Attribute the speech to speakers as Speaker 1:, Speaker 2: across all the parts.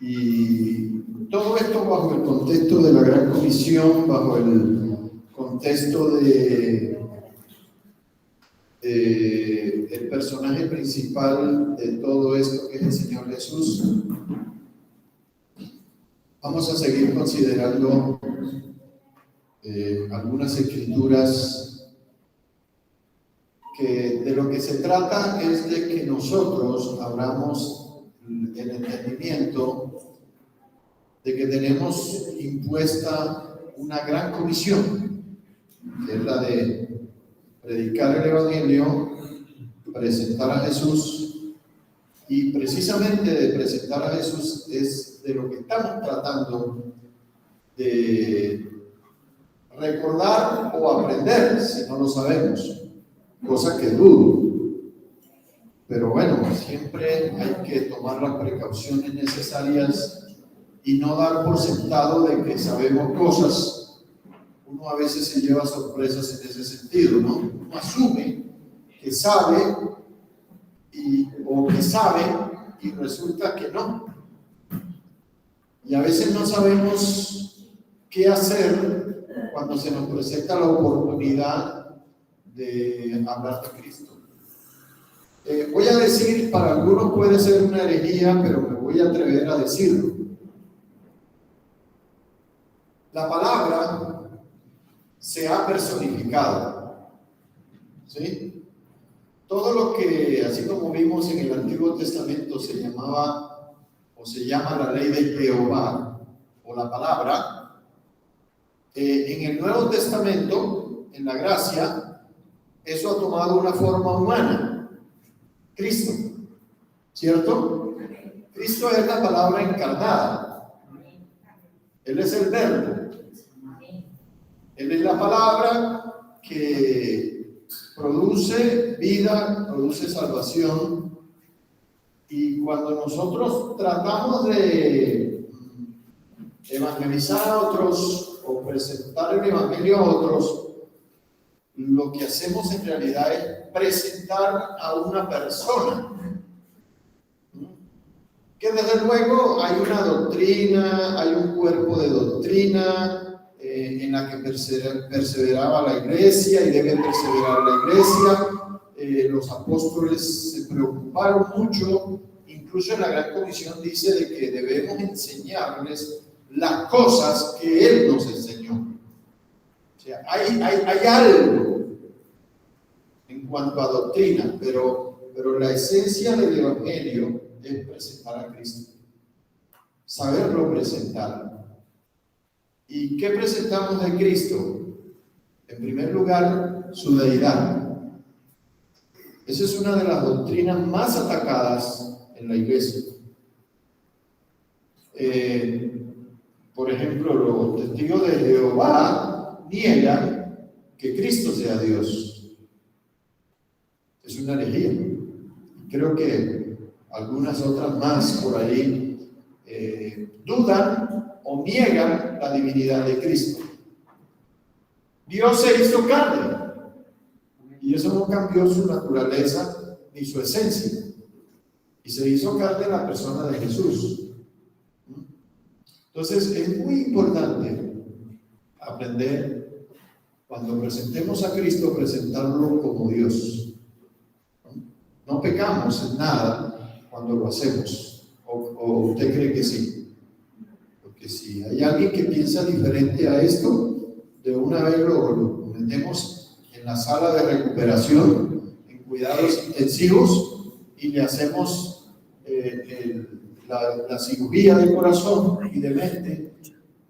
Speaker 1: Y todo esto bajo el contexto de la Gran Comisión, bajo el contexto de el personaje principal de todo esto, que es el Señor Jesús. Vamos a seguir considerando algunas escrituras que de lo que se trata es de que nosotros abramos el entendimiento de que tenemos impuesta una gran comisión, que es la de predicar el Evangelio, presentar a Jesús, y precisamente de presentar a Jesús es de lo que estamos tratando de recordar o aprender, si no lo sabemos, cosa que dudo. Pero bueno, siempre hay que tomar las precauciones necesarias y no dar por sentado de que sabemos cosas. Uno a veces se lleva sorpresas en ese sentido, ¿no? Uno asume que sabe o que sabe y resulta que no. Y a veces no sabemos qué hacer cuando se nos presenta la oportunidad de hablar de Cristo. Voy a decir, para algunos puede ser una herejía, pero me voy a atrever a decirlo. La palabra se ha personificado, ¿sí? Todo lo que, así como vimos en el Antiguo Testamento, se llamaba o se llama la ley de Jehová o la palabra, en el Nuevo Testamento, en la gracia, eso ha tomado una forma humana, Cristo, ¿cierto? Cristo es la palabra encarnada, Él es el verbo. Él es la palabra que produce vida, produce salvación. Y cuando nosotros tratamos de evangelizar a otros o presentar el evangelio a otros, lo que hacemos en realidad es presentar a una persona. Que desde luego hay una doctrina, hay un cuerpo de doctrina, en la que perseveraba la iglesia y debe perseverar la iglesia. Los apóstoles se preocuparon mucho, incluso en la Gran Comisión dice de que debemos enseñarles las cosas que Él nos enseñó. O sea, hay algo en cuanto a doctrina, pero la esencia del Evangelio es presentar a Cristo, saberlo presentar. ¿Y qué presentamos de Cristo? En primer lugar, su deidad. Esa es una de las doctrinas más atacadas en la iglesia. Por ejemplo, los testigos de Jehová niegan que Cristo sea Dios. Es una herejía. Creo que algunas otras más por ahí dudan o niegan la divinidad de Cristo. Dios se hizo carne y eso no cambió su naturaleza ni su esencia, y se hizo carne en la persona de Jesús. Entonces es muy importante aprender, cuando presentemos a Cristo, presentarlo como Dios. No pecamos en nada cuando lo hacemos, o usted cree que sí. Que si hay alguien que piensa diferente a esto, de una vez lo metemos en la sala de recuperación, en cuidados intensivos, y le hacemos la cirugía de corazón y de mente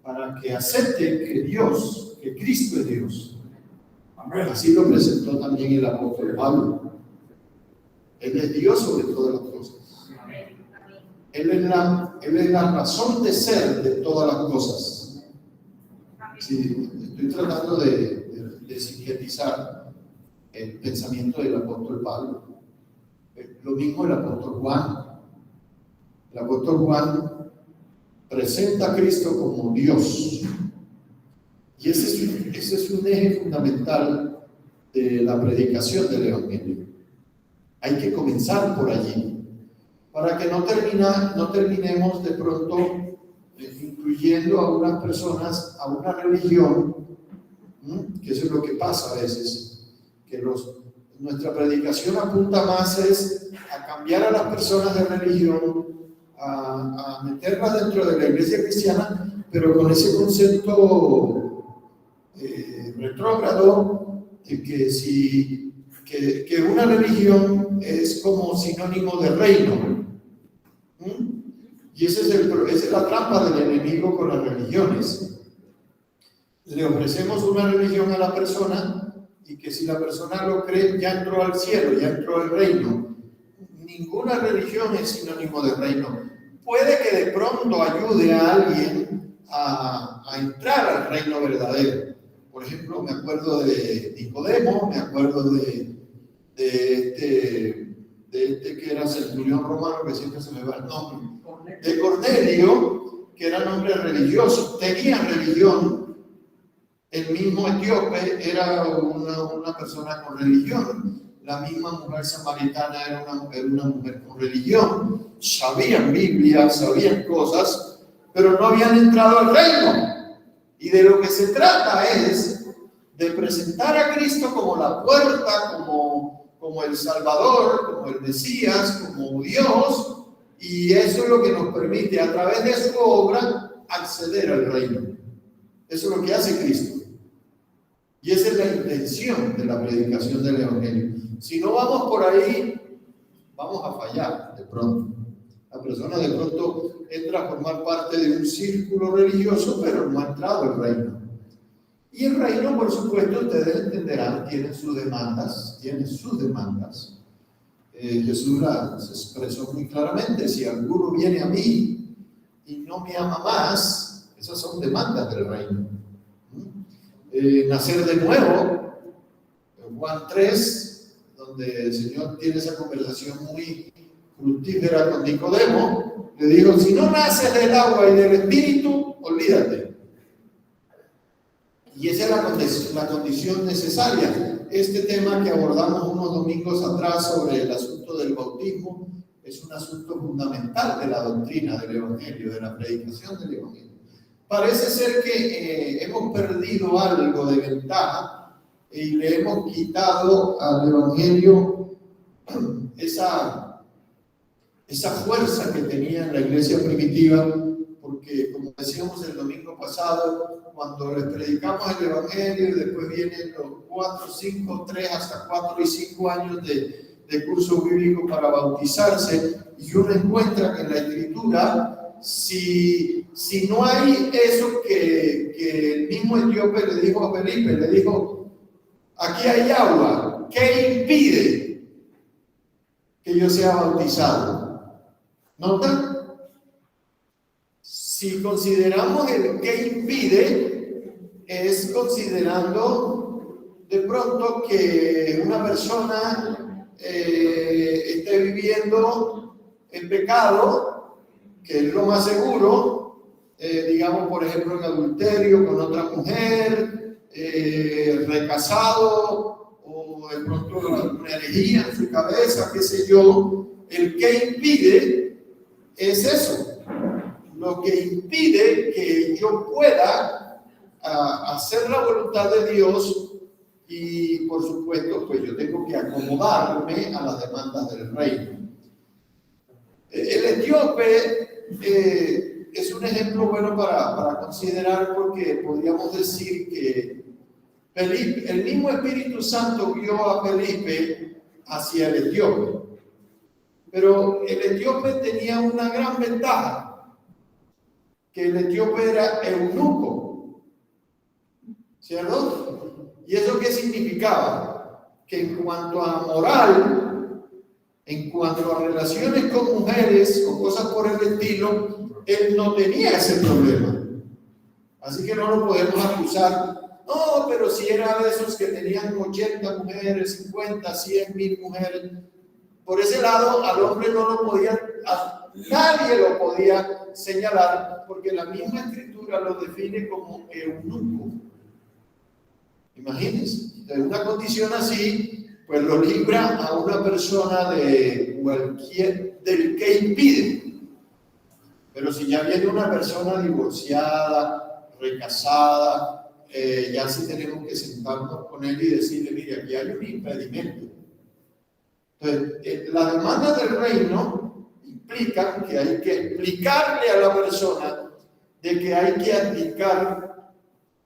Speaker 1: para que acepte que Cristo es Dios. Así lo presentó también el apóstol Pablo. Él es Dios sobre todas las cosas. Él es la razón de ser de todas las cosas. Sí, estoy tratando de sintetizar el pensamiento del apóstol Pablo. Lo mismo el apóstol Juan. El apóstol Juan presenta a Cristo como Dios. Y ese es un eje fundamental de la predicación del Evangelio. Hay que comenzar por allí. para que no terminemos de pronto incluyendo a unas personas a una religión, que eso es lo que pasa a veces, que nuestra predicación apunta más es a cambiar a las personas de religión, a meterlas dentro de la iglesia cristiana, pero con ese concepto retrógrado de que una religión es como sinónimo de reino. Y esa es la trampa del enemigo con las religiones. Le ofrecemos una religión a la persona y que si la persona lo cree, ya entró al cielo, ya entró al reino. Ninguna religión es sinónimo de reino. Puede que de pronto ayude a alguien a entrar al reino verdadero. Por ejemplo, me acuerdo de Nicodemo, me acuerdo de este que era centurión romano, que siempre se me va el nombre, de Cornelio, que era hombre religioso, tenía religión. El mismo etíope era una persona con religión. La misma mujer samaritana era una mujer con religión. Sabían Biblia, sabían cosas, pero no habían entrado al reino. Y de lo que se trata es de presentar a Cristo como la puerta, como el Salvador, como el Mesías, como Dios, y eso es lo que nos permite a través de su obra acceder al reino. Eso es lo que hace Cristo. Y esa es la intención de la predicación del Evangelio. Si no vamos por ahí, vamos a fallar de pronto. La persona de pronto entra a formar parte de un círculo religioso, pero no ha entrado al reino. Y el reino, por supuesto, ustedes entenderán, tiene sus demandas. Jesús las expresó muy claramente: si alguno viene a mí y no me ama más, esas son demandas del reino. Nacer de nuevo, Juan 3, donde el Señor tiene esa conversación muy fructífera con Nicodemo, le dijo: si no naces del agua y del espíritu, olvídate. Y esa es la condición necesaria. Este tema que abordamos unos domingos atrás sobre el asunto del bautismo es un asunto fundamental de la doctrina del Evangelio, de la predicación del Evangelio. Parece ser que hemos perdido algo de ventaja y le hemos quitado al Evangelio esa fuerza que tenía en la iglesia primitiva, porque como decíamos el domingo pasado, cuando les predicamos el Evangelio y después vienen los 4, 5, 3 hasta 4 y 5 años de curso bíblico para bautizarse, y uno encuentra que en la Escritura, si no hay eso que el mismo etíope le dijo a Felipe, le dijo: aquí hay agua, ¿qué impide que yo sea bautizado? ¿Nota? Si consideramos el que impide, es considerando de pronto que una persona esté viviendo en pecado, que es lo más seguro, digamos, por ejemplo, en adulterio con otra mujer, recasado, o de pronto una herejía en su cabeza, qué sé yo. El que impide es eso. Lo que impide que yo pueda hacer la voluntad de Dios, y por supuesto, pues yo tengo que acomodarme a las demandas del reino. El etíope es un ejemplo bueno para considerar, porque podríamos decir que el mismo Espíritu Santo guió a Felipe hacia el etíope, pero el etíope tenía una gran ventaja, que el etíope era eunuco, ¿cierto? ¿Y eso qué significaba? Que en cuanto a moral, en cuanto a relaciones con mujeres o cosas por el estilo, él no tenía ese problema. Así que no lo podemos acusar. No, pero si era de esos que tenían 80 mujeres, 50, 100 mil mujeres. Por ese lado, al hombre no lo podía, nadie lo podía señalar, porque la misma Escritura lo define como eunuco. Imagínense, en una condición así, pues lo libra a una persona de cualquier del que impide. Pero si ya viene una persona divorciada, recasada, ya sí tenemos que sentarnos con él y decirle, mire, aquí hay un impedimento. Entonces, las demandas del reino implican que hay que explicarle a la persona de que hay que abdicar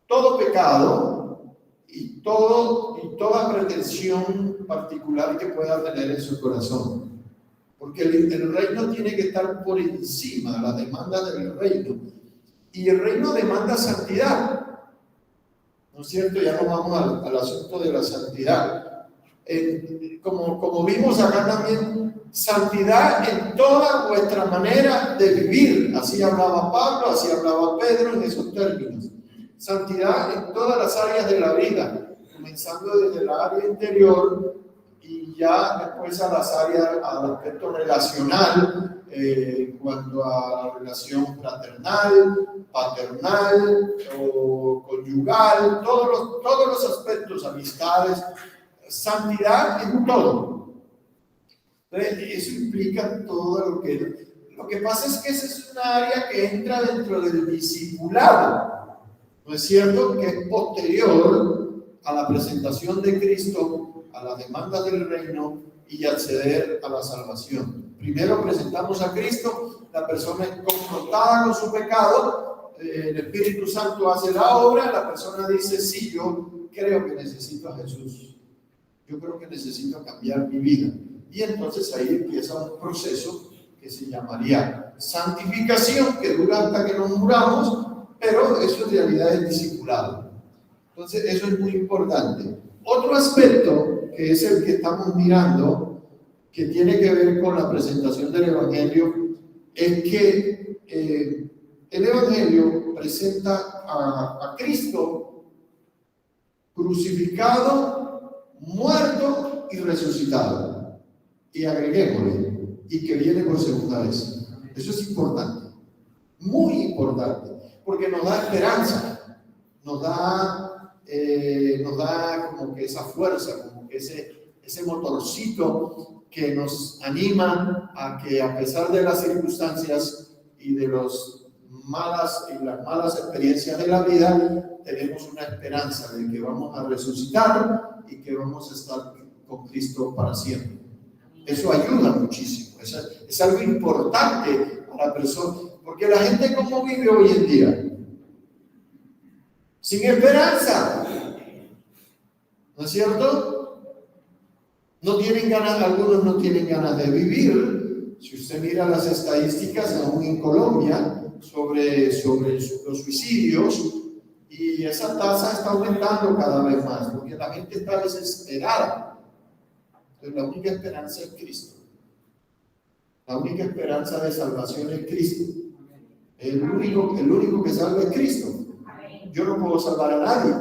Speaker 1: todo pecado y toda pretensión particular que pueda tener en su corazón. Porque el reino tiene que estar por encima, la demanda del reino. Y el reino demanda santidad. ¿No es cierto? Ya nos vamos al asunto de la santidad. Como vimos acá también, santidad en toda vuestra manera de vivir. Así hablaba Pablo, así hablaba Pedro en esos términos. Santidad en todas las áreas de la vida, comenzando desde el área interior y ya después a las áreas, al aspecto relacional, en cuanto a la relación fraternal, paternal o conyugal, todos los aspectos, amistades, santidad en todo. Entonces, eso implica todo lo que pasa es que esa es una área que entra dentro del discipulado, ¿no es cierto? Que es posterior a la presentación de Cristo, a las demandas del reino y acceder a la salvación. Primero presentamos a Cristo, la persona es confrontada con su pecado, el Espíritu Santo hace la obra, la persona dice, sí, yo creo que necesito a Jesús, yo creo que necesito cambiar mi vida. Y entonces ahí empieza un proceso que se llamaría santificación, que dura hasta que nos muramos, pero eso en realidad es discipulado. Entonces eso es muy importante. Otro aspecto, que es el que estamos mirando, que tiene que ver con la presentación del Evangelio, es que el Evangelio presenta a Cristo crucificado, muerto y resucitado. Y agreguémosle, y que viene por segunda vez. Eso es importante, muy importante, porque nos da esperanza, nos da como que esa fuerza, como que ese motorcito que nos anima a que a pesar de las circunstancias y de las malas experiencias de la vida, tenemos una esperanza de que vamos a resucitar y que vamos a estar con Cristo para siempre. Eso ayuda muchísimo, es algo importante a la persona, porque la gente ¿cómo vive hoy en día? Sin esperanza, ¿no es cierto? No tienen ganas, algunos no tienen ganas de vivir. Si usted mira las estadísticas aún en Colombia sobre los suicidios, y esa tasa está aumentando cada vez más, porque la gente está desesperada. Entonces la única esperanza es Cristo. La única esperanza de salvación es Cristo. El único que salva es Cristo. Yo no puedo salvar a nadie.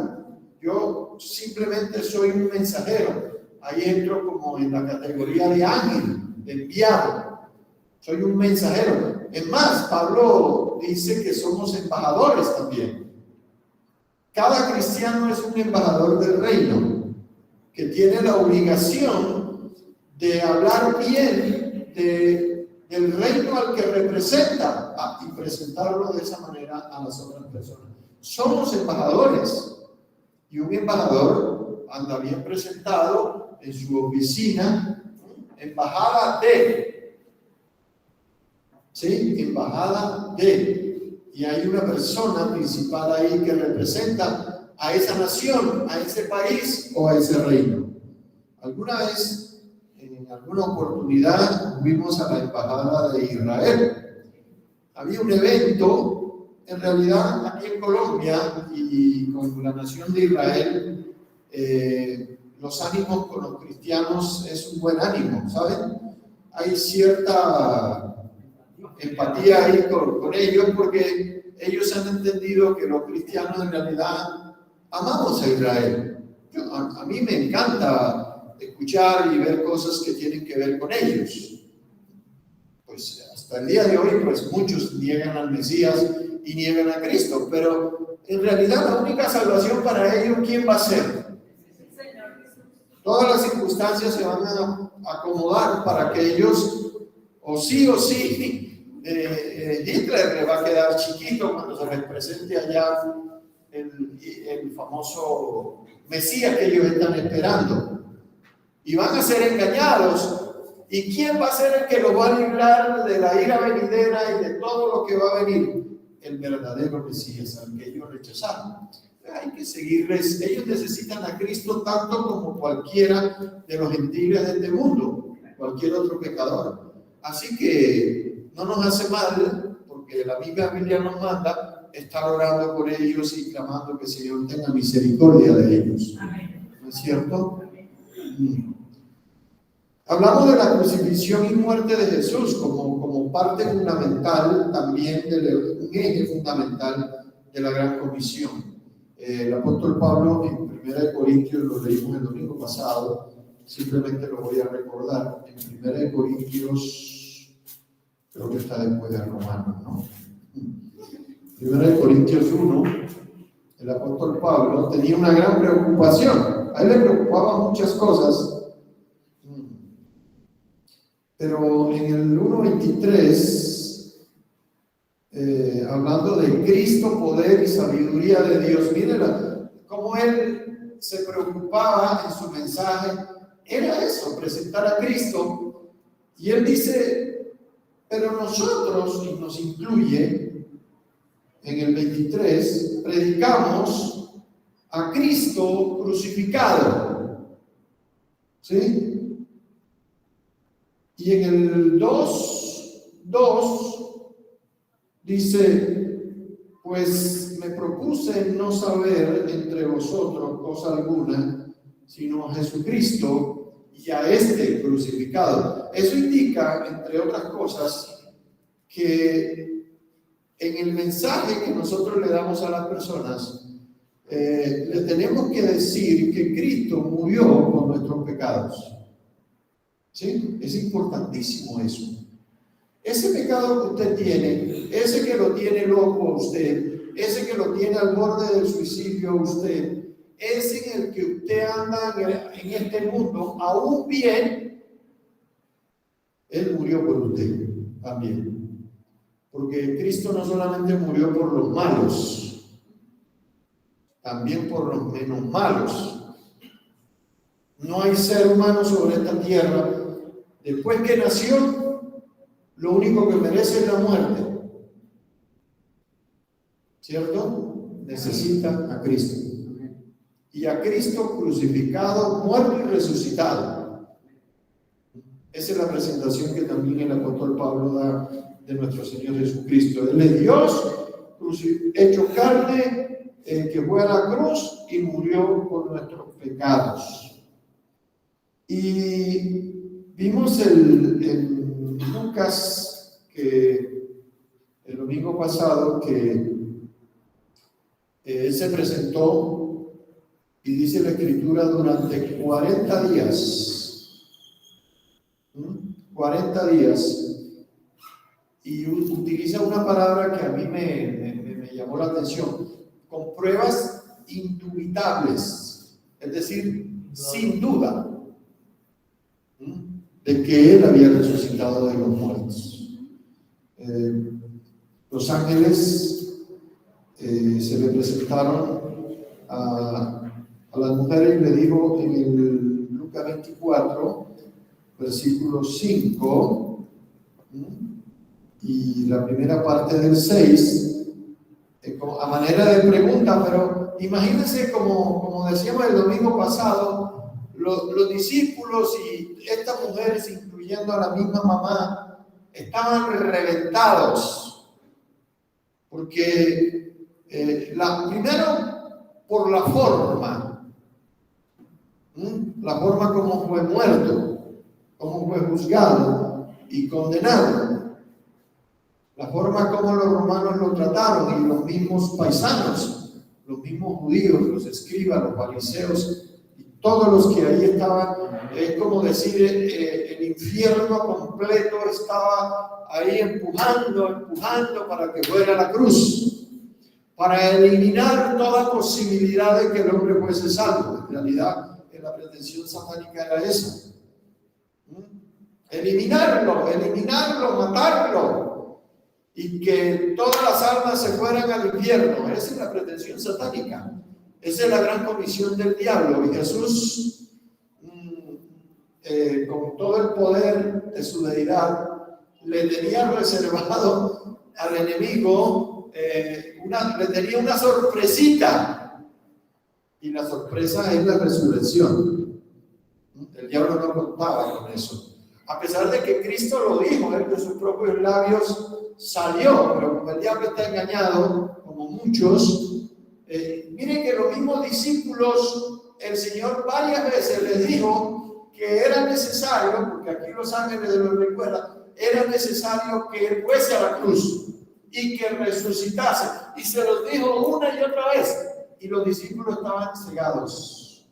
Speaker 1: Yo simplemente soy un mensajero. Ahí entro como en la categoría de ángel, de enviado. Soy un mensajero. Es más, Pablo dice que somos embajadores también. Cada cristiano es un embajador del reino, que tiene la obligación de hablar bien del reino al que representa y presentarlo de esa manera a las otras personas. Somos embajadores, y un embajador anda bien presentado en su oficina, embajada de, ¿sí? Embajada de, y hay una persona principal ahí que representa a esa nación, a ese país o a ese reino. Alguna vez, en alguna oportunidad, fuimos a la embajada de Israel. Había un evento. En realidad, aquí en Colombia y con la nación de Israel, los ánimos con los cristianos es un buen ánimo, ¿saben? Hay cierta empatía ahí con ellos, porque ellos han entendido que los cristianos en realidad amamos a Israel. A mí me encanta escuchar y ver cosas que tienen que ver con ellos. Pues hasta el día de hoy, pues muchos niegan al Mesías y niegan a Cristo, pero en realidad la única salvación para ellos, ¿quién va a ser? Todas las circunstancias se van a acomodar para que ellos o sí, Hitler le va a quedar chiquito cuando se les presente allá el famoso Mesías que ellos están esperando. Y van a ser engañados. ¿Y quién va a ser el que los va a librar de la ira venidera y de todo lo que va a venir? El verdadero Mesías, al que ellos rechazaron. Hay que seguirles. Ellos necesitan a Cristo tanto como cualquiera de los gentiles de este mundo, cualquier otro pecador. Así que no nos hace mal, porque la misma Biblia nos manda estar orando por ellos y clamando que el Señor tenga misericordia de ellos. ¿No es cierto? Hablamos de la crucifixión y muerte de Jesús como parte fundamental también, un eje fundamental de la Gran Comisión. El apóstol Pablo en 1 Corintios, lo leímos el domingo pasado, simplemente lo voy a recordar. En 1 Corintios, creo que está después de Romanos, ¿no? 1 Corintios 1, el apóstol Pablo tenía una gran preocupación. A él le preocupaban muchas cosas. Pero en el 1:23, hablando de Cristo, poder y sabiduría de Dios, miren cómo él se preocupaba en su mensaje, era eso, presentar a Cristo. Y él dice, pero nosotros, y nos incluye, en el 23, predicamos a Cristo crucificado. ¿Sí? Y en el 2:2 dice, pues me propuse no saber entre vosotros cosa alguna, sino a Jesucristo y a este crucificado. Eso indica, entre otras cosas, que en el mensaje que nosotros le damos a las personas, le tenemos que decir que Cristo murió por nuestros pecados. ¿Sí? Es importantísimo eso. Ese pecado que usted tiene, ese que lo tiene loco a usted, ese que lo tiene al borde del suicidio a usted, ese en el que usted anda en este mundo, aún bien, Él murió por usted también. Porque Cristo no solamente murió por los malos, también por los menos malos. No hay ser humano sobre esta tierra, después que nació, lo único que merece es la muerte. ¿Cierto? Necesita a Cristo. Y a Cristo crucificado, muerto y resucitado. Esa es la presentación que también el apóstol Pablo da de nuestro Señor Jesucristo. Él es Dios, hecho carne, que fue a la cruz y murió por nuestros pecados. Y vimos en Lucas, que el domingo pasado, que él se presentó, y dice la Escritura, durante 40 días. 40 días. Y utiliza una palabra que a mí me llamó la atención, con pruebas indubitables, es decir, sin duda, de que Él había resucitado de los muertos. Los ángeles se le presentaron a las mujeres y le dijo en el Lucas 24, versículo 5, y la primera parte del 6, a manera de pregunta, pero imagínense como decíamos el domingo pasado, los discípulos y estas mujeres, incluyendo a la misma mamá, estaban reventados, porque primero por la forma como fue muerto, como fue juzgado y condenado, la forma como los romanos lo trataron y los mismos paisanos, los mismos judíos, los escribas, los fariseos y todos los que ahí estaban. Es como decir, el infierno completo estaba ahí empujando para que fuera la cruz, para eliminar toda posibilidad de que el hombre fuese salvo. En realidad, la pretensión satánica era esa. eliminarlo, matarlo, y que todas las almas se fueran al infierno. Esa es la pretensión satánica. Esa es la gran comisión del diablo. Y Jesús, con todo el poder de su deidad, le tenía reservado al enemigo, le tenía una sorpresita. Y la sorpresa es la resurrección. El diablo no contaba con eso. A pesar de que Cristo lo dijo, él de sus propios labios salió, pero como el diablo está engañado, como muchos, miren que los mismos discípulos, el Señor varias veces les dijo que era necesario, porque aquí los ángeles lo recuerdan, era necesario que él fuese a la cruz y que resucitase. Y se los dijo una y otra vez. Y los discípulos estaban cegados.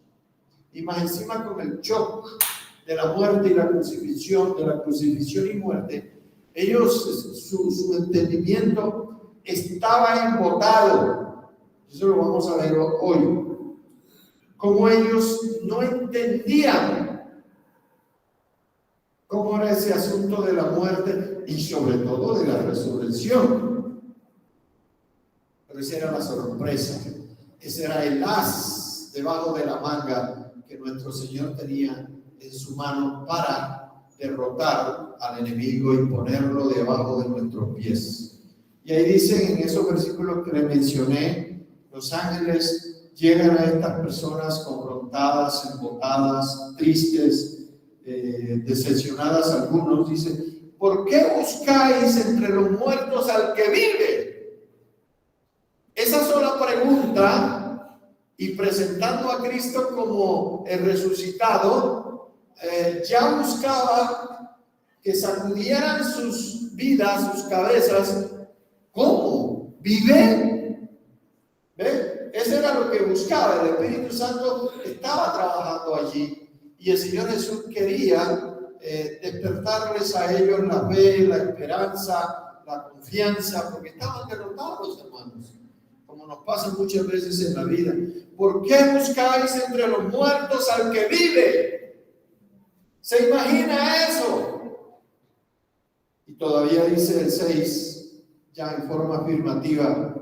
Speaker 1: Y más encima con el shock de la muerte y la crucifixión, de la crucifixión y muerte, ellos, su entendimiento estaba embotado. Eso lo vamos a ver hoy. Como ellos no entendían cómo era ese asunto de la muerte y sobre todo de la resurrección. Pero esa era la sorpresa. Ese era el as debajo de la manga que nuestro Señor tenía en su mano para derrotar al enemigo y ponerlo debajo de nuestros pies. Y ahí dicen en esos versículos que les mencioné, los ángeles llegan a estas personas confrontadas, embotadas, tristes, decepcionadas algunos. Dicen: ¿por qué buscáis entre los muertos al que vive? Esa sola pregunta, y presentando a Cristo como el resucitado, ya buscaba que sacudieran sus vidas, sus cabezas. ¿Cómo? ¿Vive? ¿Ve? Eso era lo que buscaba. El Espíritu Santo estaba trabajando allí y el Señor Jesús quería despertarles a ellos la fe, la esperanza, la confianza, porque estaban derrotados, hermanos, como nos pasa muchas veces en la vida. ¿Por qué buscáis entre los muertos al que vive? ¿Se imagina eso? Y todavía dice el 6, ya en forma afirmativa: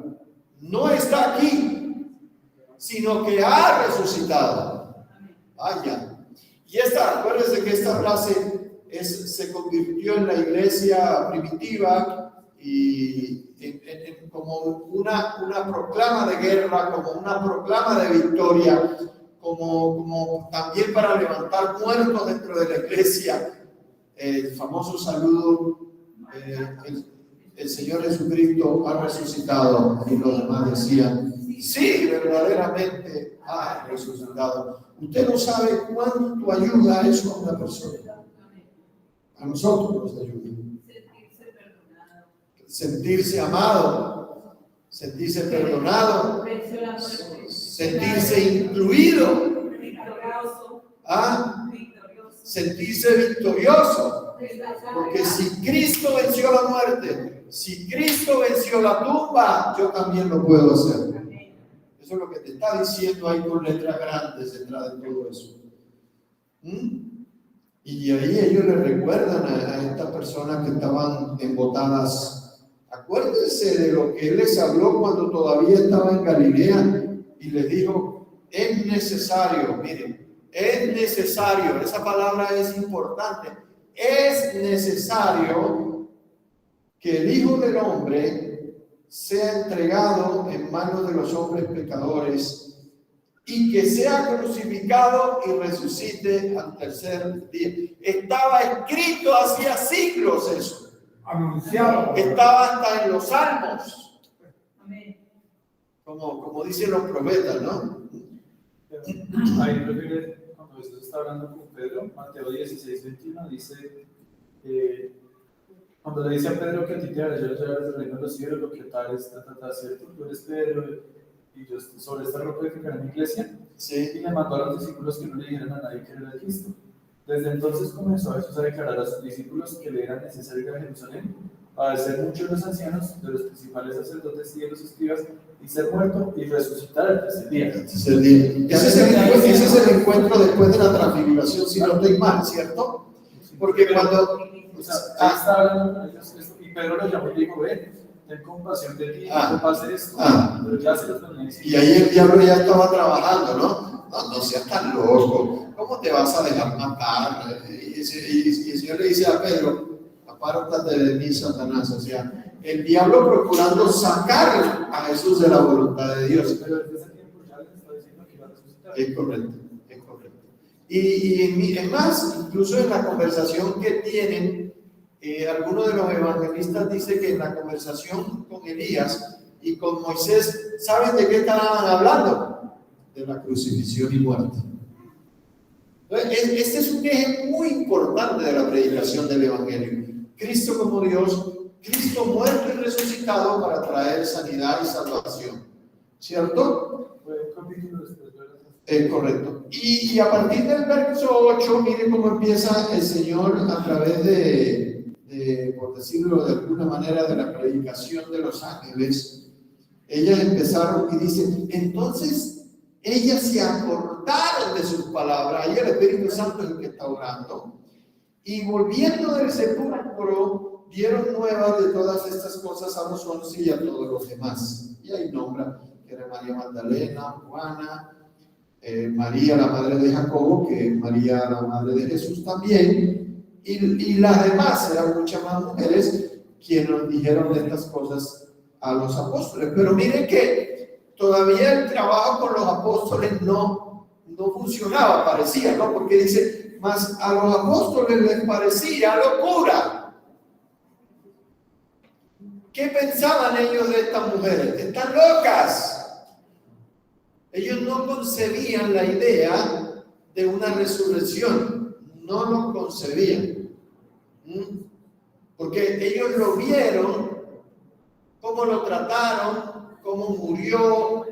Speaker 1: no está aquí, sino que ha resucitado. Vaya. Y acuérdense que esta frase se convirtió en la iglesia primitiva y como una proclama de guerra, como una proclama de victoria, como también para levantar muertos dentro de la iglesia. El famoso saludo: el Señor Jesucristo ha resucitado, y los demás decían: sí, verdaderamente ha resucitado. Usted no sabe cuánto ayuda eso a una persona. A nosotros nos ayuda. Sentirse amado, sentirse perdonado, sentirse incluido, sentirse victorioso. Porque si Cristo venció la muerte, si Cristo venció la tumba, yo también lo puedo hacer. Eso es lo que te está diciendo ahí con letras grandes detrás de todo eso. Y ahí ellos le recuerdan a estas personas que estaban embotadas. Acuérdense de lo que Él les habló cuando todavía estaba en Galilea y les dijo: es necesario, miren, es necesario, esa palabra es importante, es necesario que el Hijo del Hombre sea entregado en manos de los hombres pecadores y que sea crucificado y resucite al tercer día. Estaba escrito hacía siglos eso. Anunciado. Estaba hasta en los salmos. Amén. Como dicen los profetas, ¿no?
Speaker 2: Ahí refiere, cuando Jesús está hablando con Pedro, Mateo 16:21, dice, cuando le dice a Pedro que a ti te haré las llaves del reino de los cielos, lo que tal es, ¿cierto? Tú eres Pedro, y yo sobre esta roca edificaré mi iglesia.
Speaker 1: Sí.
Speaker 2: Y le mandó a los discípulos que no le dijeran a nadie que era el Cristo. Desde entonces comenzó Jesús a declarar a sus discípulos que le era necesario ir a Jerusalén, padecer mucho de los ancianos, de los principales sacerdotes y de los escribas, y ser muerto y resucitar al tercer día.
Speaker 1: Ese es el encuentro después de la transfiguración, si no estoy mal, ¿cierto? Porque cuando...
Speaker 2: O sea, ahí está hablando con ellos, y Pedro lo llamó y dijo, ven, ten compasión de ti, no pase esto, pero ya se los van a decir.
Speaker 1: Y ahí el diablo ya estaba trabajando, ¿no? No seas tan loco, ¿cómo te vas a dejar matar? Y el Señor le dice a Pedro, apártate de mí, Satanás. O sea, el diablo procurando sacar a Jesús de la voluntad de Dios.
Speaker 2: Pero desde ese tiempo ya le está diciendo que iba a resucitar.
Speaker 1: Es correcto, es correcto. Y es más, incluso en la conversación que tienen, algunos de los evangelistas dicen que en la conversación con Elías y con Moisés, ¿saben de qué estaban hablando? De la crucifixión y muerte. Entonces, este es un eje muy importante de la predicación del Evangelio. Cristo como Dios, Cristo muerto y resucitado para traer sanidad y salvación. ¿Cierto?
Speaker 2: Fue un capítulo después, ¿verdad?
Speaker 1: Correcto. Y a partir del verso 8, miren cómo empieza el Señor a través de, por decirlo de alguna manera, de la predicación de los ángeles. Ellas empezaron y dicen, entonces ellas se acordaron de sus palabras. Ahí el Espíritu Santo es el que está orando. Y volviendo del sepulcro, dieron nuevas de todas estas cosas a los 11 y a todos los demás. Y ahí nombra que era María Magdalena, Juana, María la madre de Jacobo, que es María la madre de Jesús también, y las demás, eran muchas más mujeres quienes nos dijeron de estas cosas a los apóstoles. Pero miren que todavía el trabajo con los apóstoles no funcionaba, parecía, ¿no? Porque dice, mas a los apóstoles les parecía locura. ¿Qué pensaban ellos de estas mujeres? Están locas. Ellos no concebían la idea de una resurrección, no lo concebían. Porque ellos lo vieron, cómo lo trataron, cómo murió,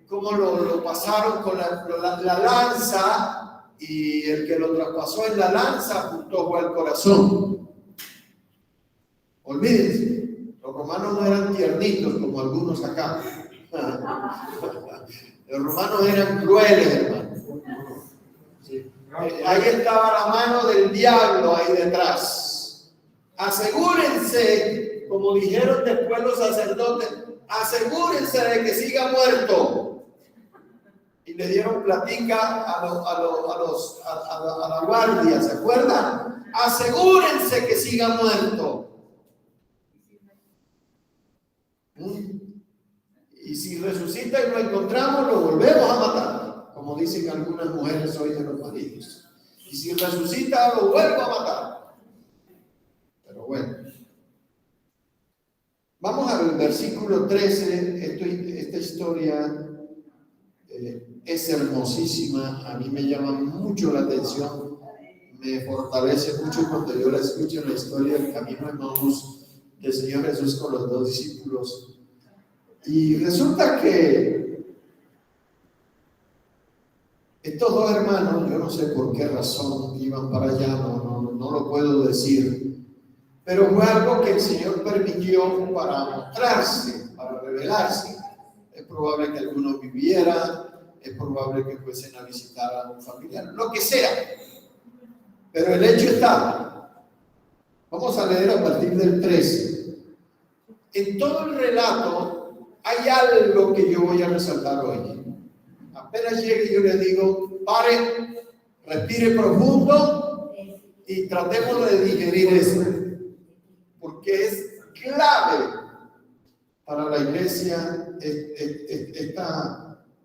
Speaker 1: cómo lo pasaron con la lanza, y el que lo traspasó en la lanza apuntó al corazón. Olvídense, los romanos no eran tiernitos como algunos acá. Los romanos eran crueles, hermano. Sí. Ahí estaba la mano del diablo ahí detrás. Asegúrense, como dijeron después los sacerdotes, asegúrense de que siga muerto. Y le dieron platica a la guardia, ¿se acuerdan? Asegúrense que siga muerto. Y si resucita y lo encontramos, lo volvemos a matar, como dicen algunas mujeres hoy de los maridos. Y si resucita, lo vuelvo a matar. Pero bueno. Vamos al versículo 13. Esta historia es hermosísima. A mí me llama mucho la atención. Me fortalece mucho cuando yo la escucho en la historia del camino de Emaús del Señor Jesús con los 2 discípulos. Y resulta que estos 2 hermanos, yo no sé por qué razón iban para allá, no lo puedo decir, pero fue algo que el Señor permitió para mostrarse, para revelarse. Es probable que alguno viviera, es probable que fuesen a visitar a un familiar, lo que sea. Pero el hecho está. Vamos a leer a partir del 13. En todo el relato hay algo que yo voy a resaltar hoy. Apenas llegue yo le digo, pare, respire profundo y tratemos de digerir eso, porque es clave para la iglesia.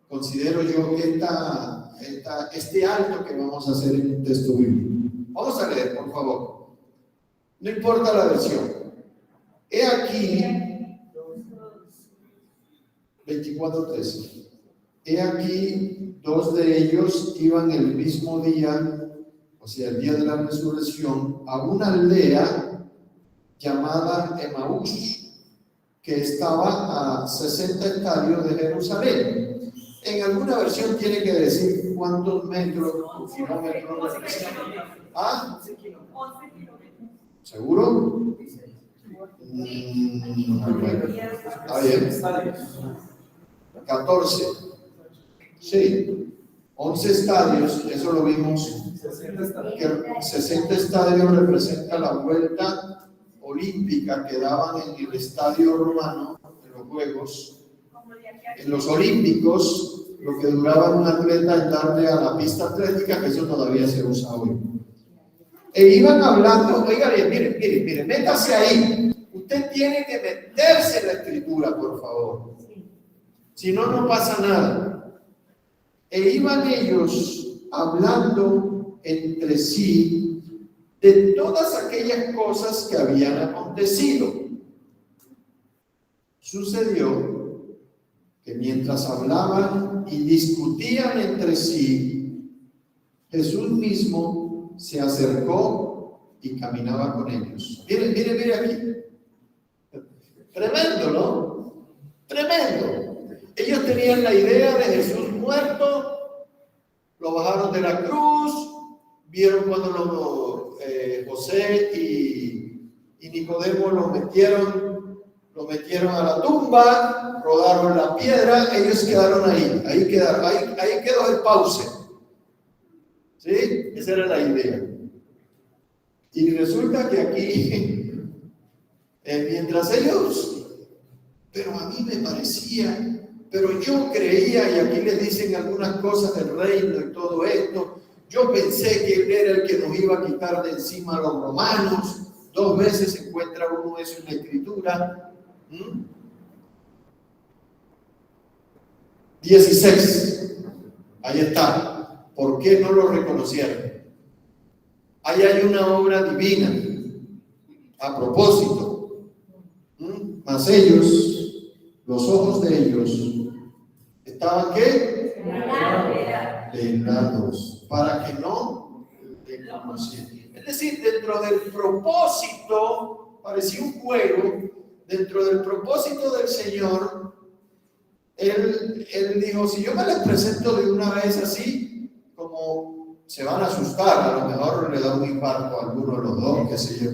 Speaker 1: Considero yo este alto que vamos a hacer en un texto bíblico. Vamos a leer, por favor. No importa la versión. He aquí 24:13. He aquí 2 de ellos iban el mismo día, o sea, el día de la resurrección, a una aldea llamada Emaús, que estaba a 60 estadios de Jerusalén. En alguna versión tiene que decir cuántos metros o kilómetros. ¿Ah? 11 kilómetros. ¿Seguro? Bueno, está bien. 14. Sí. 11 estadios, eso lo vimos,
Speaker 2: 60 estadios.
Speaker 1: que 60 estadios representa la vuelta olímpica que daban en el estadio romano de los Juegos. En los Olímpicos, lo que duraba un atleta en darle a la pista atlética, que eso todavía se usa hoy. E iban hablando, oiga bien, mire, métase ahí. Usted tiene que meterse en la escritura, por favor. Si no, no pasa nada. E iban ellos hablando entre sí de todas aquellas cosas que habían acontecido. Sucedió que mientras hablaban y discutían entre sí, Jesús mismo se acercó y caminaba con ellos. Mire aquí. Tremendo, ¿no? Tremendo. Ellos tenían la idea de Jesús muerto, lo bajaron de la cruz, vieron cuando José y Nicodemo lo metieron a la tumba, rodaron la piedra, ellos quedaron ahí quedó el pause. ¿Sí? Esa era la idea. Y resulta que aquí, mientras ellos, pero a mí me parecía, pero yo creía, y aquí les dicen algunas cosas del reino y todo esto, yo pensé que él era el que nos iba a quitar de encima a los romanos. 2 veces se encuentra uno eso en la escritura. 16. Ahí está. ¿Por qué no lo reconocieron? Ahí hay una obra divina. A propósito. Mas ellos, los ojos de ellos, estaban ¿qué? Velados. Para que no le conocieran. Es decir, dentro del propósito, parecía un juego, dentro del propósito del Señor, Él dijo, si yo me les presento de una vez así, como se van a asustar, a lo mejor le da un infarto a alguno de los dos, qué sé yo.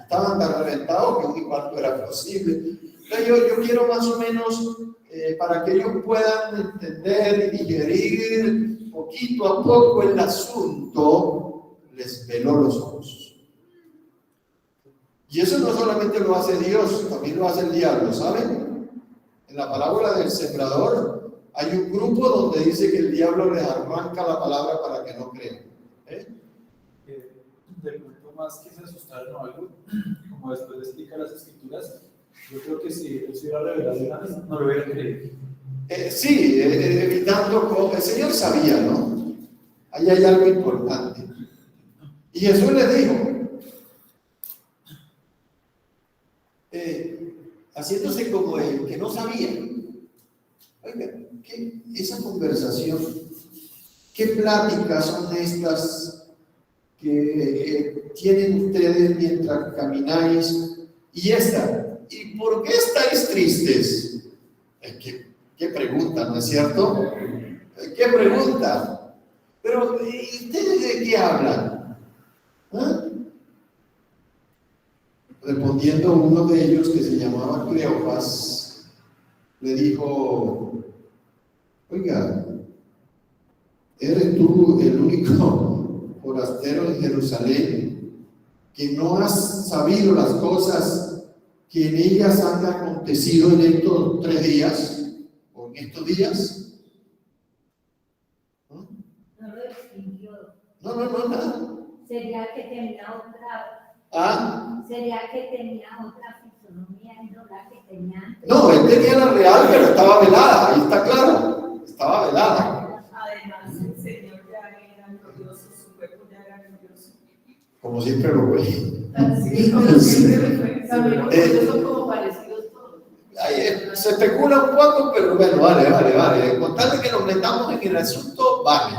Speaker 1: Estaban tan reventados que un infarto era posible. Entonces yo quiero más o menos, para que ellos puedan entender y digerir poquito a poco el asunto, les veló los ojos. Y eso no solamente lo hace Dios, también lo hace el diablo, ¿saben? En la parábola del sembrador hay un grupo donde dice que el diablo les arranca la palabra para que no crean.
Speaker 2: De pronto más que se asustaron o algo, como después de explicar las escrituras, yo creo que si él se hubiera revelado una vez, no lo hubiera creído.
Speaker 1: Sí, evitando, el Señor sabía, ¿no? Ahí hay algo importante. Y Jesús les dijo, haciéndose como el que no sabía, oiga, esa conversación, ¿qué pláticas son estas que tienen ustedes mientras camináis? Y esta, ¿y por qué estáis tristes? ¿Qué pregunta, no es cierto? ¿Qué pregunta? Pero, ¿y ustedes de qué hablan? ¿Ah? Respondiendo uno de ellos, que se llamaba Cleofas, le dijo, oiga, ¿eres tú el único forastero en Jerusalén que no has sabido las cosas que en ellas han acontecido en estos 3 días o en estos días?
Speaker 3: No lo distinguió.
Speaker 1: No, nada.
Speaker 3: Sería que tenía otra. Sería que tenía otra fisonomía y no la que tenía antes.
Speaker 1: No, él tenía la real, pero estaba velada, ahí está claro. Estaba velada.
Speaker 4: Además, el Señor ya era glorioso, su cuerpo ya era glorioso.
Speaker 1: Como siempre lo ve.
Speaker 4: Sí, como siempre lo fue. También son como parecidos todos.
Speaker 1: Se especula un poco, pero bueno, vale. Con tal de que nos metamos en el asunto, vale.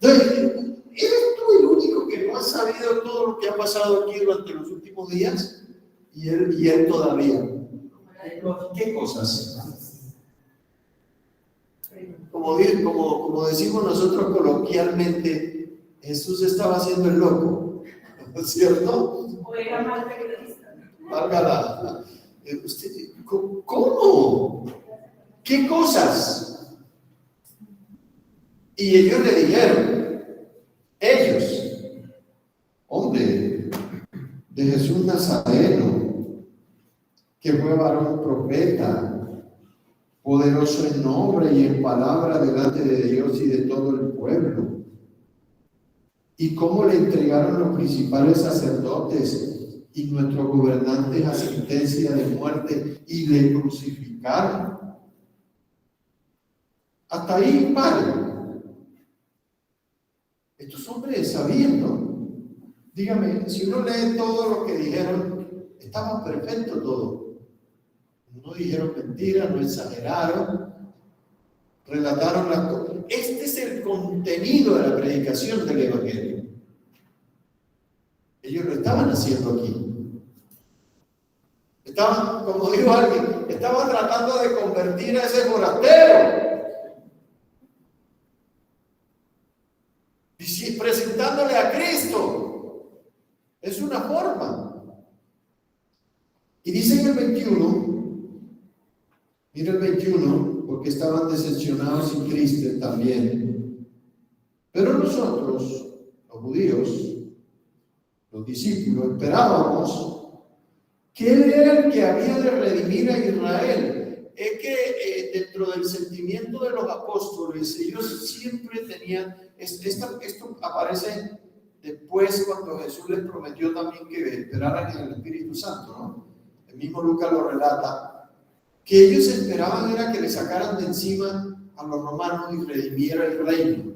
Speaker 1: Entonces, ¿eres tú el único que no ha sabido todo lo que ha pasado aquí durante los últimos días? Y él todavía. ¿Qué cosas? Como decimos nosotros coloquialmente, Jesús estaba haciendo el loco, ¿cierto?
Speaker 4: O era más periodista.
Speaker 1: Válgala. ¿Cómo? ¿Qué cosas? Y ellos le dijeron, hombre, de Jesús Nazareno, que fue varón profeta, poderoso en nombre y en palabra delante de Dios y de todo el pueblo. Y cómo le entregaron los principales sacerdotes y nuestros gobernantes a sentencia de muerte y le crucificaron. Hasta ahí, vale. Estos hombres sabiendo, dígame, si uno lee todo lo que dijeron, estaba perfecto todo. No dijeron mentiras, no exageraron, relataron las cosas. Este es el contenido de la predicación del Evangelio. Ellos lo estaban haciendo aquí. Estaban, como dijo alguien, estaban tratando de convertir a ese forastero. Presentándole a Cristo. Es una forma. Y dice en el 21, mira el 21, porque estaban decepcionados y tristes también. Pero nosotros, los judíos, los discípulos, esperábamos que Él era el que había de redimir a Israel. Es que dentro del sentimiento de los apóstoles, ellos siempre tenían, esto aparece después cuando Jesús les prometió también que esperaran en el Espíritu Santo, ¿no? El mismo Lucas lo relata, que ellos esperaban era que le sacaran de encima a los romanos y redimiera el reino.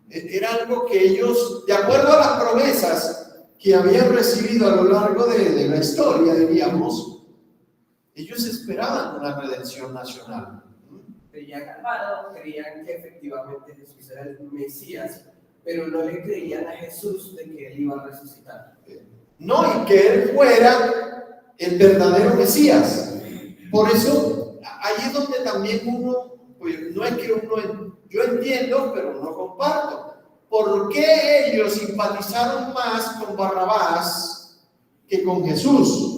Speaker 1: Era algo que ellos, de acuerdo a las promesas que habían recibido a lo largo de la historia, diríamos, ellos esperaban una redención nacional.
Speaker 5: Creían que efectivamente Jesús era el Mesías, pero no le creían a Jesús de que Él iba a resucitar.
Speaker 1: No, y que Él fuera el verdadero Mesías. Por eso, ahí es donde también uno, pues no es que uno, yo entiendo, pero no comparto. ¿Por qué ellos simpatizaron más con Barrabás que con Jesús?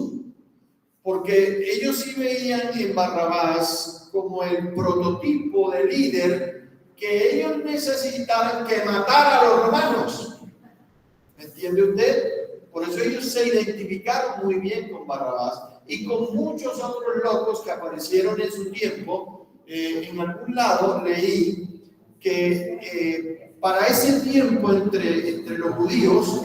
Speaker 1: Porque ellos sí veían en Barrabás como el prototipo de líder que ellos necesitaban que matara a los romanos. ¿Me entiende usted? Por eso ellos se identificaron muy bien con Barrabás y con muchos otros locos que aparecieron en su tiempo. En algún lado leí que para ese tiempo entre los judíos,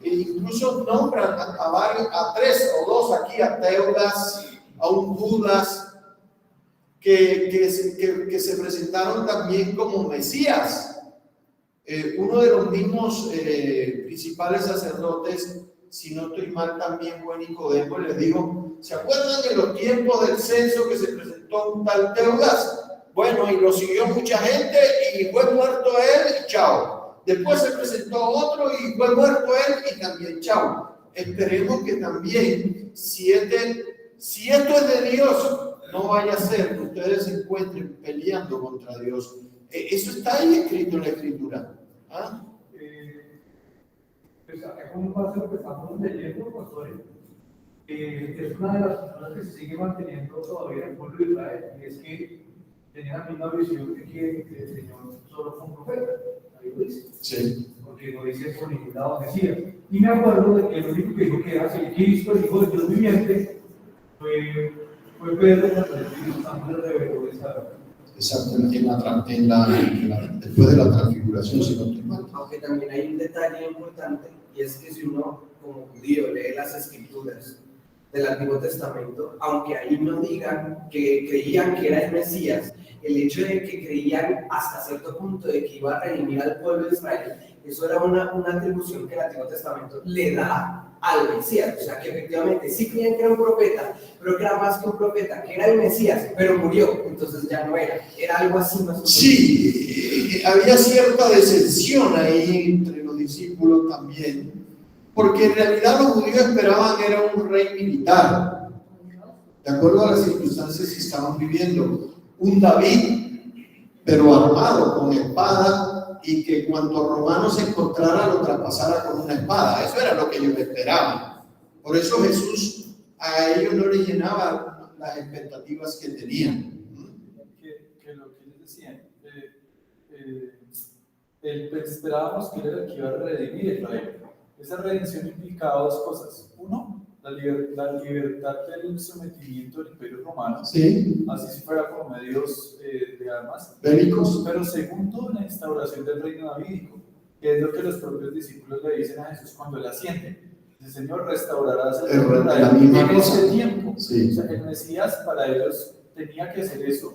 Speaker 1: incluso nombran a tres o dos aquí, a Teudas, a un Judas, que se presentaron también como Mesías. Uno de los mismos principales sacerdotes, si no estoy mal, también fue Nicodemo, les dijo, ¿se acuerdan de los tiempos del censo que se presentó un tal Teudas? Bueno, y lo siguió mucha gente y fue muerto él y chao. Después se presentó otro y fue muerto él y también chao. Esperemos que también, si esto es de Dios, no vaya a ser que ustedes se encuentren peleando contra Dios. Eso está ahí escrito en la Escritura. ¿Ah?
Speaker 6: Pues acá como pasa lo que estamos leyendo, pastores, es una de las cosas que se sigue manteniendo todavía en el pueblo de Israel, y es que tenían la misma visión de que el Señor solo fue un profeta, ahí lo dice,
Speaker 1: Sí.
Speaker 6: porque no dice por ningún lado Mesías. Y me acuerdo de que el único que dijo que era el Cristo, el Hijo de Dios viviente, fue Pedro cuando el Espíritu Santo le reveló esta verdad.
Speaker 1: Exacto, después de la transfiguración, si no estoy mal.
Speaker 5: Aunque también hay un detalle importante, y es que si uno como judío lee las escrituras del Antiguo Testamento, aunque ahí no digan que creían que era el Mesías, el hecho de que creían hasta cierto punto de que iba a redimir al pueblo de Israel, eso era una atribución que el Antiguo Testamento le da al Mesías. O sea, que efectivamente sí creían que era un profeta, pero que era más que un profeta, que era el Mesías, pero murió, entonces ya no era algo así más o menos.
Speaker 1: Sí, había cierta decepción ahí entre los discípulos también, porque en realidad los judíos esperaban era un rey militar, de acuerdo a las circunstancias que estaban viviendo, un David, pero armado con espada, y que cuando romano se encontrara lo traspasara con una espada. Eso era lo que ellos esperaban. Por eso Jesús a ellos no les llenaba las expectativas que tenían.
Speaker 2: Que lo que ellos decían, esperábamos que él era el que iba a redimir a Israel. Esa redención implicaba dos cosas. Uno, la libertad del sometimiento del Imperio Romano,
Speaker 1: Sí.
Speaker 2: así si fuera por medios de armas.
Speaker 1: Bélicos.
Speaker 2: Pero segundo, la instauración del reino davídico, que es lo que los propios discípulos le dicen a Jesús cuando él asciende. El Señor restaurará el reino
Speaker 1: La misma
Speaker 2: en
Speaker 1: cosa.
Speaker 2: ese tiempo.
Speaker 1: Sí.
Speaker 2: O sea, el Mesías para ellos tenía que hacer eso,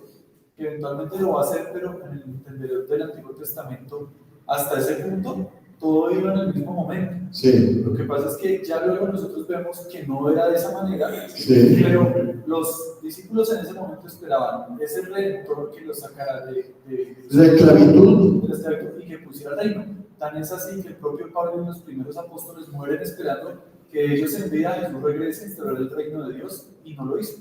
Speaker 2: que eventualmente lo va a hacer, pero en el entendedor del Antiguo Testamento, hasta ese punto, todo iba en el mismo momento.
Speaker 1: Sí.
Speaker 2: Lo que pasa es que ya luego nosotros vemos que no era de esa manera,
Speaker 1: Sí.
Speaker 2: pero los discípulos en ese momento esperaban ese redentor que los sacara de
Speaker 1: La esclavitud.
Speaker 2: la esclavitud y que pusiera reino. Tan es así que el propio Pablo y los primeros apóstoles mueren esperando que ellos en vida Jesús regrese a instaurar el reino de Dios, y no lo hizo.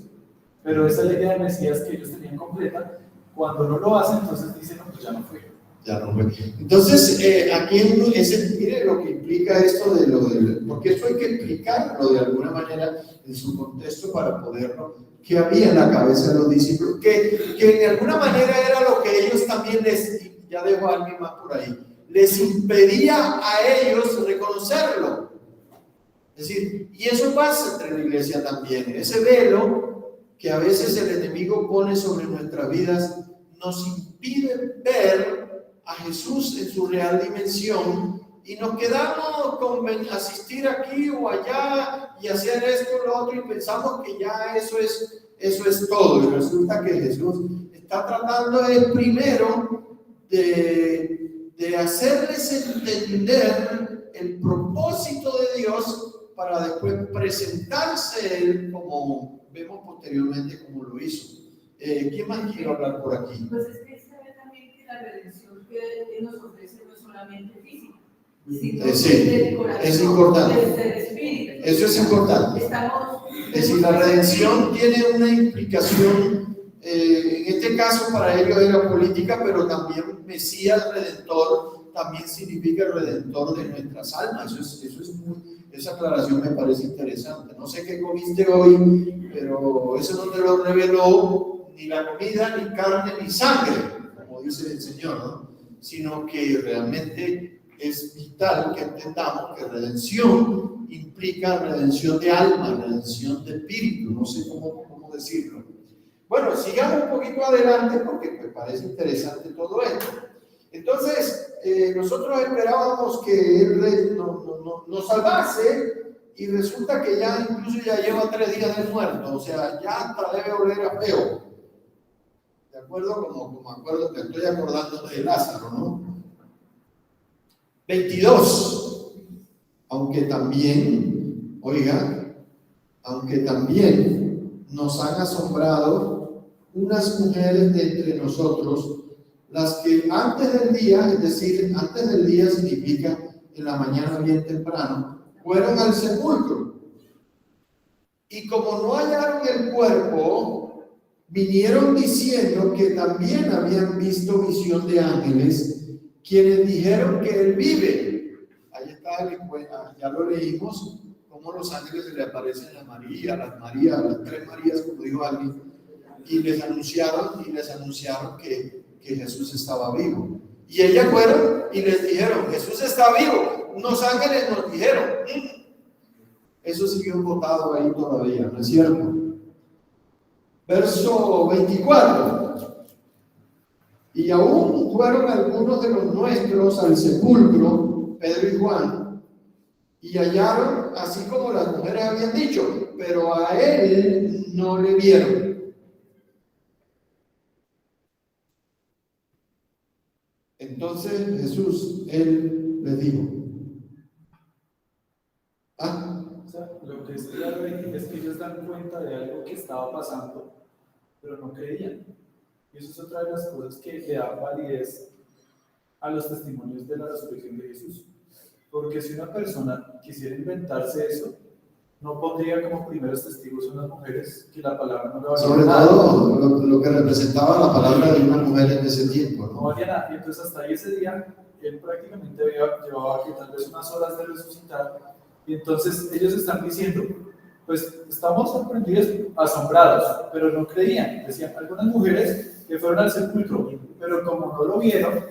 Speaker 2: Pero esa es la idea de Mesías que ellos tenían completa. Cuando no lo hacen, entonces dicen, no, pues ya no fue.
Speaker 1: Ya no fue. Entonces, aquí mire lo que implica esto de lo del, porque esto hay que explicarlo de alguna manera en su contexto para poderlo, que había en la cabeza de los discípulos, que de alguna manera era lo que ellos también ya dejo a alguien más por ahí, les impedía a ellos reconocerlo. Es decir, y eso pasa entre la iglesia también, ese velo que a veces el enemigo pone sobre nuestras vidas nos impide ver a Jesús en su real dimensión y nos quedamos con asistir aquí o allá y hacer esto o lo otro y pensamos que ya eso es todo, y resulta que Jesús está tratando primero de hacerles entender el propósito de Dios para después presentarse Él como vemos posteriormente como lo hizo. ¿Quién más quiere hablar por aquí?
Speaker 4: Pues es que se ve también que la redención que Él nos ofrece no es solamente física, sino
Speaker 1: Sí,
Speaker 4: del corazón,
Speaker 1: es importante.
Speaker 4: del espíritu.
Speaker 1: Eso es importante. Es decir, la redención tiene una implicación, en este caso para ellos era política, pero también Mesías Redentor también significa el Redentor de nuestras almas. Esa aclaración me parece interesante. No sé qué comiste hoy, pero eso no te lo reveló ni la comida, ni carne, ni sangre, como dice el Señor, ¿no? Sino que realmente es vital que entendamos que redención implica redención de alma, redención de espíritu, no sé cómo decirlo. Bueno, sigamos un poquito adelante porque me parece interesante todo esto. Entonces, nosotros esperábamos que Él nos salvase y resulta que ya incluso ya lleva 3 días de muerto, o sea, ya hasta debe oler a feo. ¿De acuerdo? Como acuerdo que estoy acordando de Lázaro, ¿no? 22. Aunque también nos han asombrado unas mujeres de entre nosotros, las que antes del día, es decir, antes del día significa en la mañana bien temprano, fueron al sepulcro. Y como no hallaron el cuerpo, vinieron diciendo que también habían visto visión de ángeles, quienes dijeron que él vive. Ahí está, ya lo leímos, cómo los ángeles se le aparecen a María, a las 3 Marías, como dijo alguien, y les anunciaron que Jesús estaba vivo. Y ellas fueron y les dijeron, Jesús está vivo. Unos ángeles nos dijeron, eso siguió botado ahí todavía, ¿no es cierto? Verso 24. Y aún fueron algunos de los nuestros al sepulcro, Pedro y Juan, y hallaron así como las mujeres habían dicho, pero a él no le vieron. Entonces Jesús, Él les dijo,
Speaker 2: O sea, lo que es claro es que ellos dan cuenta de algo que estaba pasando, pero no creían. Y eso es otra de las cosas que le da validez a los testimonios de la resurrección de Jesús. Porque si una persona quisiera inventarse eso, no pondría como primeros testigos unas mujeres que la palabra no le valía
Speaker 1: sobre
Speaker 2: nada.
Speaker 1: todo lo que representaba la palabra de una mujer en ese tiempo,
Speaker 2: No
Speaker 1: ¿no?
Speaker 2: valía nada. Y entonces hasta ahí ese día, él prácticamente llevaba que tal vez unas horas de resucitar. Y entonces ellos están diciendo, pues estamos sorprendidos, asombrados, pero no creían. Decían algunas mujeres que fueron al sepulcro, pero como no lo vieron,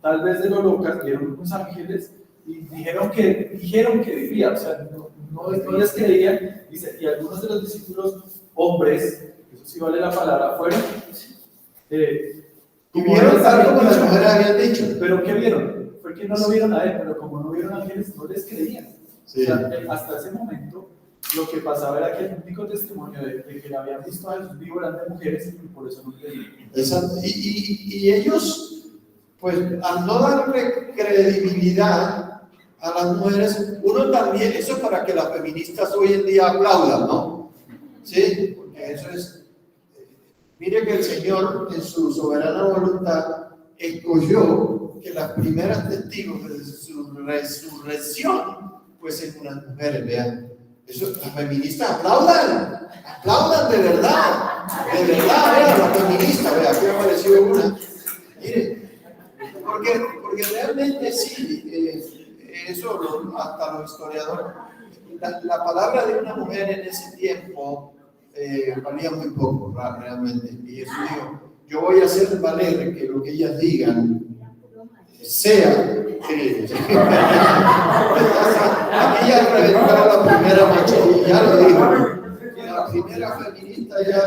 Speaker 2: tal vez de lo locas, vieron unos ángeles y dijeron que vivía, o sea, no les creían, dice, y algunos de los discípulos, hombres, eso sí vale la palabra, fueron,
Speaker 1: Y vieron tal como las mujeres habían dicho.
Speaker 2: pero ¿qué vieron? Fue que no lo vieron a él, pero como no vieron ángeles, no les creían.
Speaker 1: Sí.
Speaker 2: O sea, hasta ese momento, lo que pasaba era que el único testimonio de que la habían visto a Jesús vivo eran de mujeres y por eso no creían.
Speaker 1: Exacto. Y ellos, pues, al no darle credibilidad a las mujeres, uno también, eso es para que las feministas hoy en día aplaudan, ¿no? Sí, porque eso es. Mire que el Señor, en su soberana voluntad, escogió que las primeras testigos de su resurrección fuesen unas mujeres, vean. Eso, las feministas aplaudan de verdad, vean, las feministas, vean, aquí apareció una. Mire, porque realmente sí, eso hasta los historiadores, la palabra de una mujer en ese tiempo valía muy poco, realmente. Y Jesús dijo, yo voy a hacer valer que lo que ellas digan sea. Aquí ya reventó la primera machista, ya lo dijo. La primera feminista ya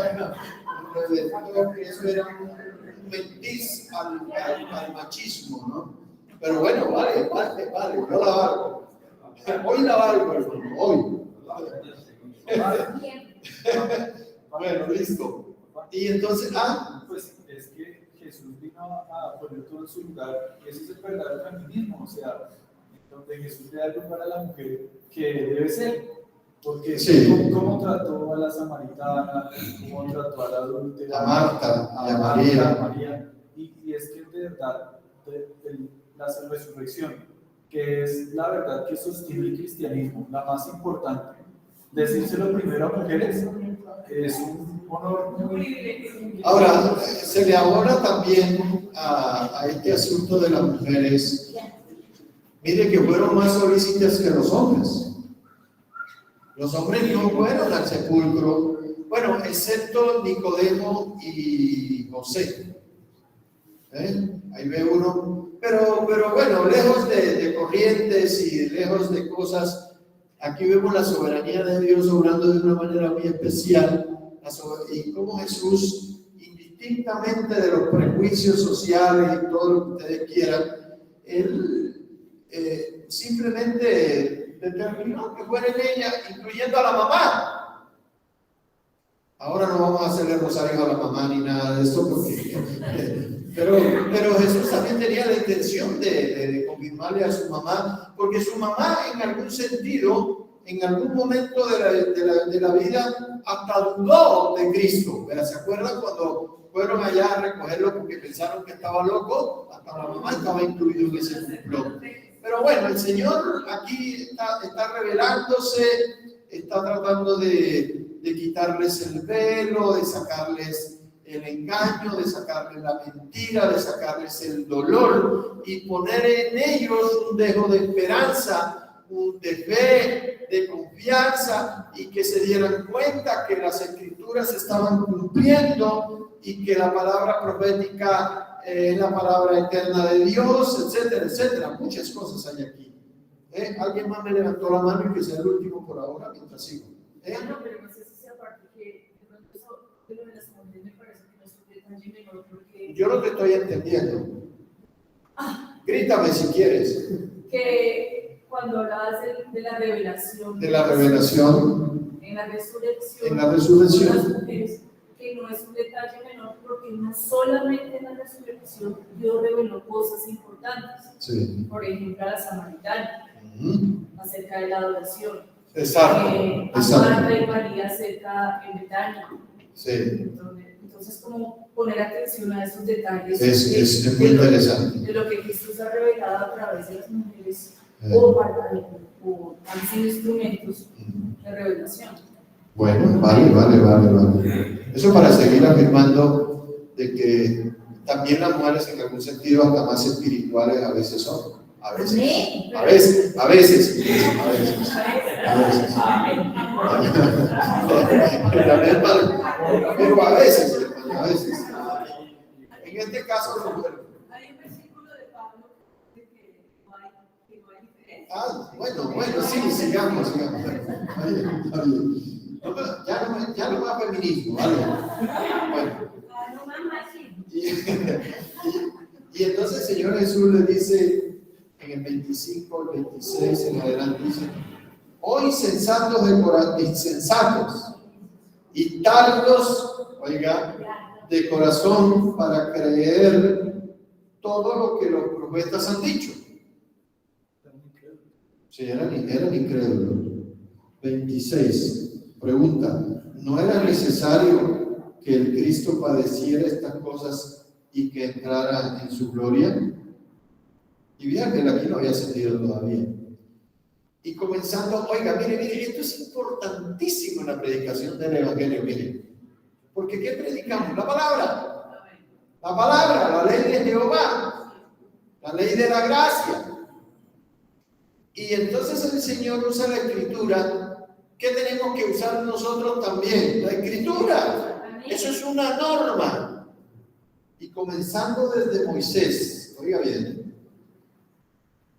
Speaker 1: reventó que eso era un matiz al machismo, ¿no? Pero bueno, vale, yo la valgo. Hoy la valgo, hermano, hoy. Bueno, listo. Y entonces,
Speaker 2: pues es que Jesús vino a poner todo en su lugar, y ese es el verdadero feminismo, o sea, donde Jesús le da lugar a la mujer que debe ser, porque
Speaker 1: sí.
Speaker 2: ¿Cómo trató a la samaritana? ¿Cómo trató a la adúltera?
Speaker 1: A Marta, a María.
Speaker 2: Y es que de verdad, la resurrección, que es la verdad que sostiene el cristianismo, la más importante, decírselo primero a mujeres es un honor muy...
Speaker 1: Ahora, se le abona también a este asunto de las mujeres. Mire que fueron más solícitas que los hombres. Los hombres no fueron al sepulcro, bueno, excepto Nicodemo y José. Ahí ve uno, pero bueno, lejos de corrientes y lejos de cosas. Aquí vemos la soberanía de Dios obrando de una manera muy especial y cómo Jesús, indistintamente de los prejuicios sociales y todo lo que ustedes quieran, Él simplemente determinó que fuera en ella, incluyendo a la mamá. Ahora no vamos a hacerle rosario a la mamá ni nada de esto, pero Jesús también tenía la intención de confirmarle a su mamá, porque su mamá en algún sentido, en algún momento de la vida, hasta dudó de Cristo. ¿Se acuerdan cuando fueron allá a recogerlo porque pensaron que estaba loco? Hasta la mamá estaba incluido en ese complot. Pero bueno, el Señor aquí está revelándose, está tratando de quitarles el velo, de sacarles el engaño, de sacarles la mentira, de sacarles el dolor y poner en ellos un dejo de esperanza, de fe, de confianza, y que se dieran cuenta que las escrituras se estaban cumpliendo y que la palabra profética es la palabra eterna de Dios, etcétera, etcétera. Muchas cosas hay aquí. Alguien más me levantó la mano y que sea el último por ahora mientras sigo.
Speaker 4: No, pero no sé si sea parte que de pronto eso de lo de las mujeres me parece que no es un detalle menor porque...
Speaker 1: Yo no te estoy entendiendo. Grítame si quieres.
Speaker 4: Que cuando hablabas de la revelación...
Speaker 1: De la revelación.
Speaker 4: En la resurrección.
Speaker 1: En la resurrección.
Speaker 4: Las mujeres, que no es un detalle menor porque no solamente en la resurrección Dios reveló cosas importantes.
Speaker 1: Sí.
Speaker 4: Por ejemplo, a la samaritana, acerca de la adoración.
Speaker 1: Exacto.
Speaker 4: A Marta y María acerca de Betania.
Speaker 1: Sí.
Speaker 4: Entonces, como poner atención a esos detalles
Speaker 1: es muy interesante.
Speaker 4: De lo que Jesús ha revelado a través de las mujeres o han sido instrumentos de revelación.
Speaker 1: Bueno, vale. Eso para seguir afirmando de que también las mujeres en algún sentido hasta más espirituales a veces son. A veces. Pero a veces. En este caso,
Speaker 4: hay un versículo de Pablo
Speaker 1: Bueno, sí, sigamos. Está bien. Ya no más feminismo, ¿vale? Bueno.
Speaker 3: No más machismo.
Speaker 1: Y entonces el Señor Jesús le dice en el 25, el 26 en adelante, dice: oh insensatos insensatos y tardos, oiga, de corazón para creer todo lo que los profetas han dicho. Sí, eran incrédulos. 26. Pregunta: ¿no era necesario que el Cristo padeciera estas cosas y que entrara en su gloria? Y vean que él aquí no había sentido todavía. Y comenzando, oiga, mire, esto es importantísimo en la predicación del Evangelio, mire. Porque ¿qué predicamos? La palabra, la ley de Jehová, la ley de la gracia. Y entonces el Señor usa la Escritura. ¿Qué tenemos que usar nosotros también? La Escritura. Eso es una norma. Y comenzando desde Moisés, oiga bien,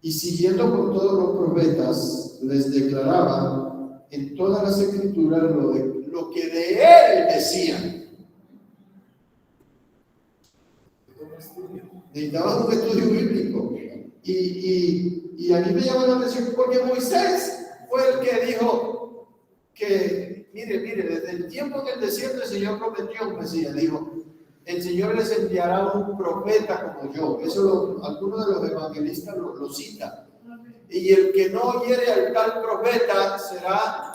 Speaker 1: y siguiendo con todos los profetas, les declaraba en todas las Escrituras lo que de él decían. Necesitaban un estudio bíblico. Y a mí me llama la atención porque Moisés fue el que dijo que, mire, desde el tiempo en el desierto el Señor prometió un Mesías. Dijo: el Señor les enviará un profeta como yo. Eso algunos de los evangelistas lo citan. Y el que no oyere al tal profeta será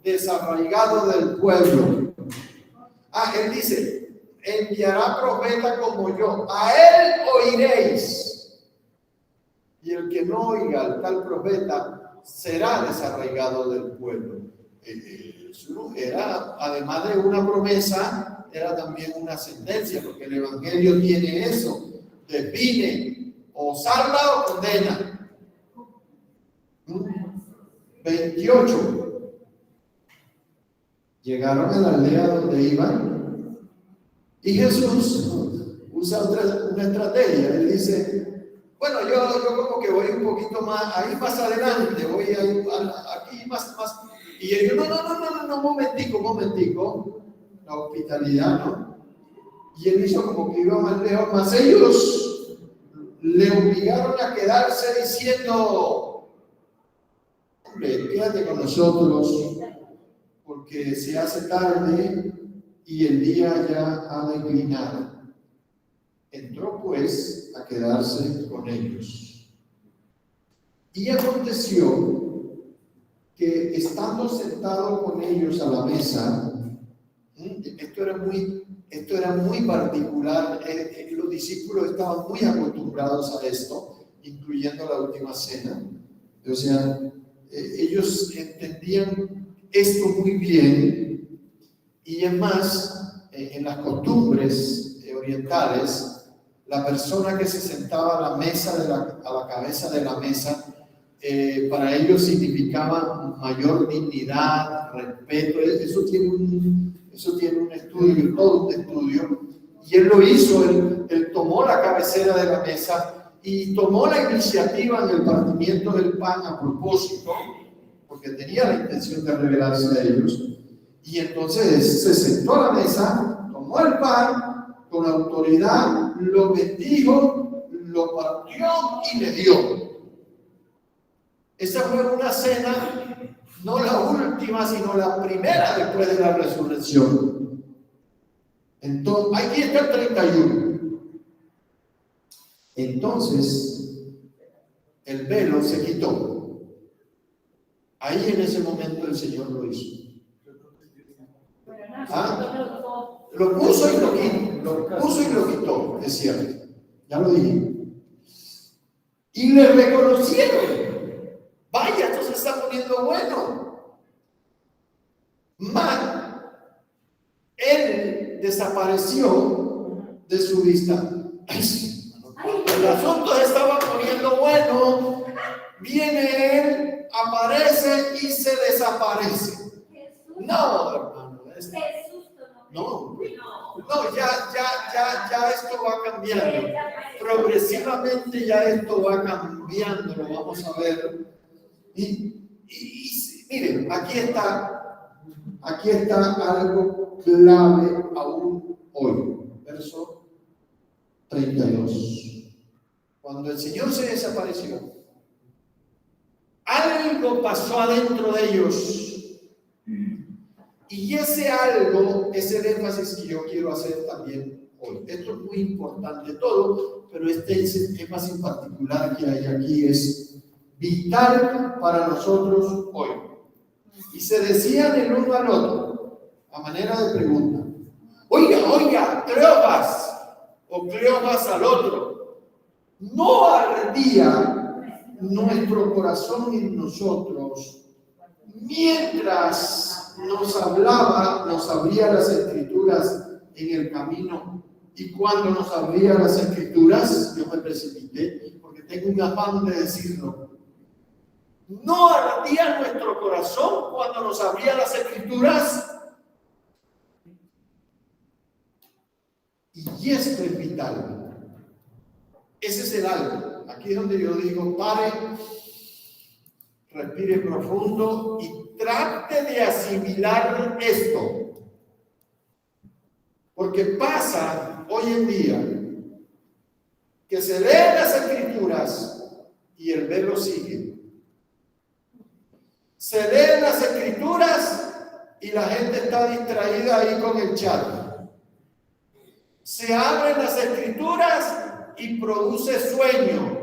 Speaker 1: desarraigado del pueblo. Él dice: enviará profeta como yo, a él oiréis. Y el que no oiga al tal profeta será desarraigado del pueblo. Era, además de una promesa, era también una sentencia, porque el Evangelio tiene eso: define, o salva o condena. 28. Llegaron a la aldea donde iban y Jesús usa una estrategia. Él dice: bueno, yo como que voy un poquito más, ahí más adelante, voy aquí más. Y ellos: no, momentico, la hospitalidad, ¿no? Y él hizo como que iba más lejos, más ellos le obligaron a quedarse diciendo: hombre, quédate con nosotros, porque se hace tarde y el día ya ha declinado. Entró pues a quedarse con ellos. Y aconteció que estando sentado con ellos a la mesa, esto era muy particular, los discípulos estaban muy acostumbrados a esto, incluyendo la última cena. O sea, ellos entendían esto muy bien, y es más, en las costumbres orientales, la persona que se sentaba a la mesa a la cabeza de la mesa, para ellos significaba mayor dignidad, respeto. Eso tiene un estudio, todo un estudio. Y él lo hizo, él tomó la cabecera de la mesa y tomó la iniciativa en el partimiento del pan a propósito, porque tenía la intención de revelarse a ellos. Y entonces se sentó a la mesa, tomó el pan con autoridad, lo bendijo, lo partió y le dio. Esa fue una cena, no la última, sino la primera después de la resurrección. Entonces, aquí está el 31. Entonces, el velo se quitó. Ahí en ese momento el Señor lo hizo. Lo puso y lo quitó, es cierto. Ya lo dije. Y le reconocieron. Vaya, esto se está poniendo bueno. Él desapareció de su vista. El asunto se estaba poniendo bueno. Viene él, aparece y se desaparece. No, hermano. No, ya esto va cambiando. Progresivamente ya esto va cambiando, lo vamos a ver Y miren, aquí está algo clave aún hoy. Verso 32. Cuando el Señor se desapareció, algo pasó adentro de ellos. Y ese algo es el énfasis que yo quiero hacer también hoy. Esto es muy importante todo, pero este énfasis particular que hay aquí es vital para nosotros hoy. Y se decían el uno al otro, a manera de pregunta: oiga, Cleofas al otro, ¿no ardía nuestro corazón en nosotros mientras nos abría las Escrituras en el camino? Y cuando nos abría las Escrituras, yo me precipité porque tengo un afán de decirlo. ¿No ardía nuestro corazón cuando nos abría las Escrituras? Y esto es vital. Ese es el algo. Aquí es donde yo digo: pare, respire profundo y trate de asimilar esto. Porque pasa hoy en día que se leen las Escrituras y el velo sigue. Se leen las Escrituras y la gente está distraída ahí con el chat. Se abren las Escrituras y produce sueño.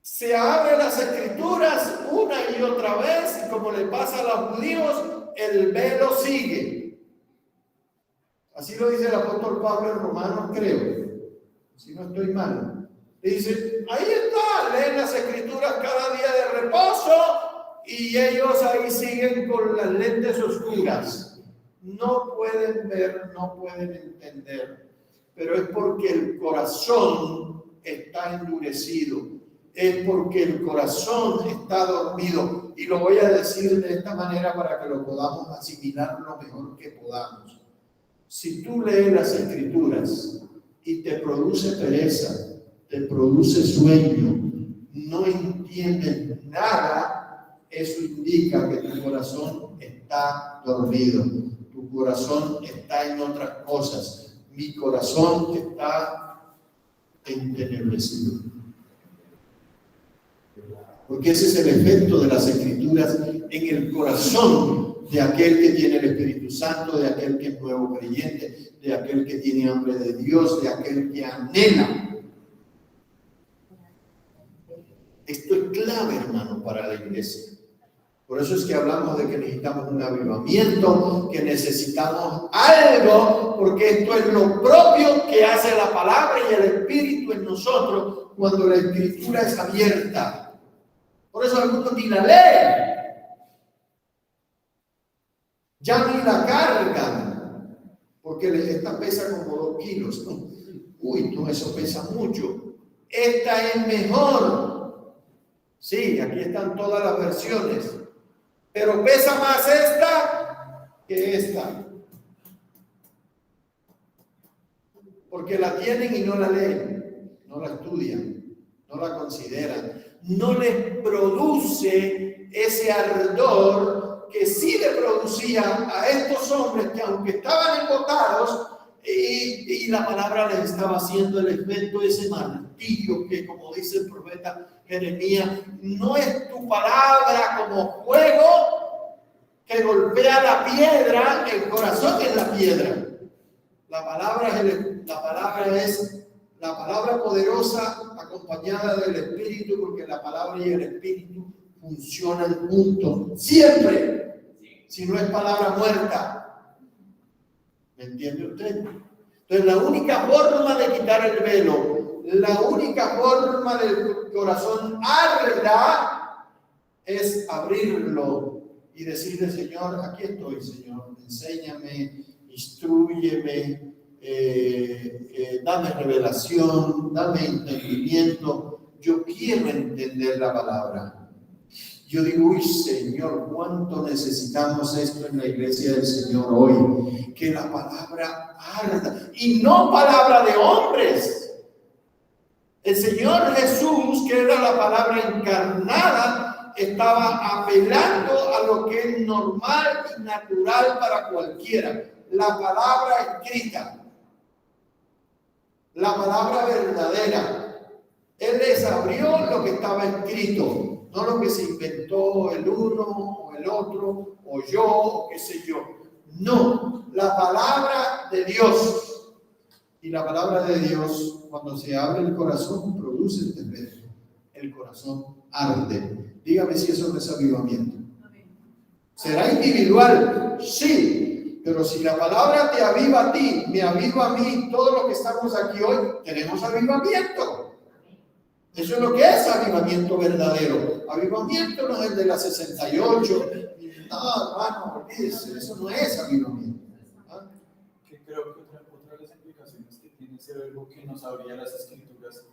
Speaker 1: Se abren las Escrituras una y otra vez y, como le pasa a los judíos, el velo sigue. Así lo dice el apóstol Pablo en Romanos, creo, si no estoy mal. Dice: ahí está, leen las Escrituras cada día de reposo y ellos ahí siguen con las lentes oscuras. No pueden ver, no pueden entender, pero es porque el corazón está endurecido, es porque el corazón está dormido. Y lo voy a decir de esta manera para que lo podamos asimilar lo mejor que podamos. Si tú lees las Escrituras y te produce pereza, te produce sueño, no entiendes nada, eso indica que tu corazón está dormido. Tu corazón está en otras cosas. Mi corazón está entenebrecido. Porque ese es el efecto de las Escrituras en el corazón de aquel que tiene el Espíritu Santo, de aquel que es nuevo creyente, de aquel que tiene hambre de Dios, de aquel que anhela. Esto es clave, hermano, para la iglesia. Por eso es que hablamos de que necesitamos un avivamiento, que necesitamos algo, porque esto es lo propio que hace la palabra y el Espíritu en nosotros cuando la Escritura es abierta. Por eso algunos ni la leen, ya ni la cargan, porque esta pesa como 2 kilos. ¿No? Uy, no, eso pesa mucho. Esta es mejor. Sí, aquí están todas las versiones. Pero pesa más esta que esta. Porque la tienen y no la leen, no la estudian, no la consideran. No les produce ese ardor que sí le producía a estos hombres que, aunque estaban embotados, y la palabra les estaba haciendo el efecto de ese martillo que, como dice el profeta Jeremías, no es tu palabra como fuego que golpea la piedra, el corazón es la piedra. La palabra es la palabra poderosa acompañada del Espíritu, porque la palabra y el Espíritu funcionan juntos siempre, si no es palabra muerta. ¿Me entiende usted? Entonces, la única forma de quitar el velo, la única forma del corazón arda es abrirlo y decirle: Señor, aquí estoy, Señor, enséñame, instrúyeme, dame revelación, dame entendimiento. Yo quiero entender la palabra. Yo digo: uy, Señor, cuánto necesitamos esto en la iglesia del Señor hoy, que la palabra arda, y no palabra de hombres, El Señor Jesús, que era la palabra encarnada, estaba apelando a lo que es normal y natural para cualquiera. La palabra escrita, la palabra verdadera. Él les abrió lo que estaba escrito, no lo que se inventó el uno o el otro, o yo, o qué sé yo. No, la palabra de Dios. Y la palabra de Dios, cuando se abre el corazón, produce este efecto. El corazón arde. Dígame si eso no es avivamiento. ¿Será individual? Sí. Pero si la palabra te aviva a ti, me aviva a mí, todos los que estamos aquí hoy, tenemos avivamiento. Eso es lo que es avivamiento verdadero. Avivamiento no es el de la 68. No, hermano, eso no es avivamiento. ¿Ah?
Speaker 2: Que creo que otra de las implicaciones que tiene ese verbo que nos abría las escrituras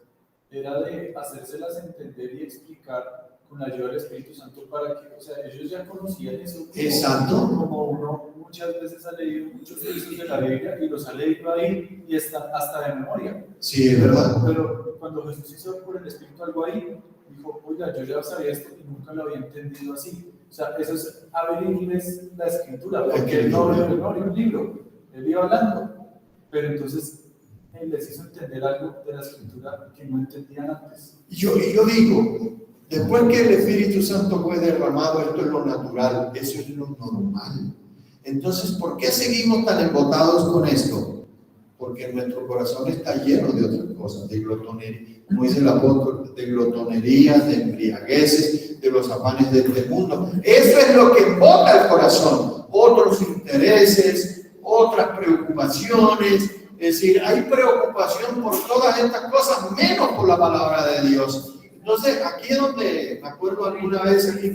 Speaker 2: era de hacérselas entender y explicar con la ayuda del Espíritu Santo para que, o sea, ellos ya conocían eso como uno muchas veces ha leído muchos textos de la Biblia y los ha leído ahí y está hasta de memoria.
Speaker 1: Sí, es verdad.
Speaker 2: Pero cuando Jesús hizo por el Espíritu algo ahí, dijo, oiga, yo ya sabía esto y nunca lo había entendido así. O sea, eso es abrirles la escritura, porque él no abrió un libro, él iba hablando, pero entonces él les hizo entender algo de la escritura que no entendían antes.
Speaker 1: Yo digo, después que el Espíritu Santo fue derramado, esto es lo natural, eso es lo normal. Entonces, ¿por qué seguimos tan embotados con esto? Porque nuestro corazón está lleno de otras cosas, de glotonería, como dice el apóstol, de glotonerías, de embriagueces, de los afanes de este mundo. Eso es lo que embota el corazón, otros intereses, otras preocupaciones. Es decir, hay preocupación por todas estas cosas, menos por la palabra de Dios. Entonces, aquí es donde, me acuerdo alguna vez, aquí,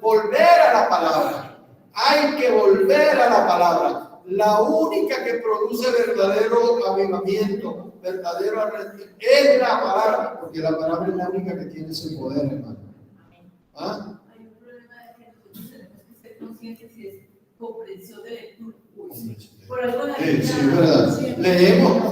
Speaker 1: volver a la palabra. Hay que volver a la palabra. La única que produce verdadero avivamiento, verdadero arrepentimiento, es la palabra, porque la palabra es la única que tiene ese poder, hermano. ¿Ah?
Speaker 4: Hay un problema de que nosotros tenemos que ser conscientes si es comprensión de lectura. Por algo la
Speaker 1: sí, es verdad. Leemos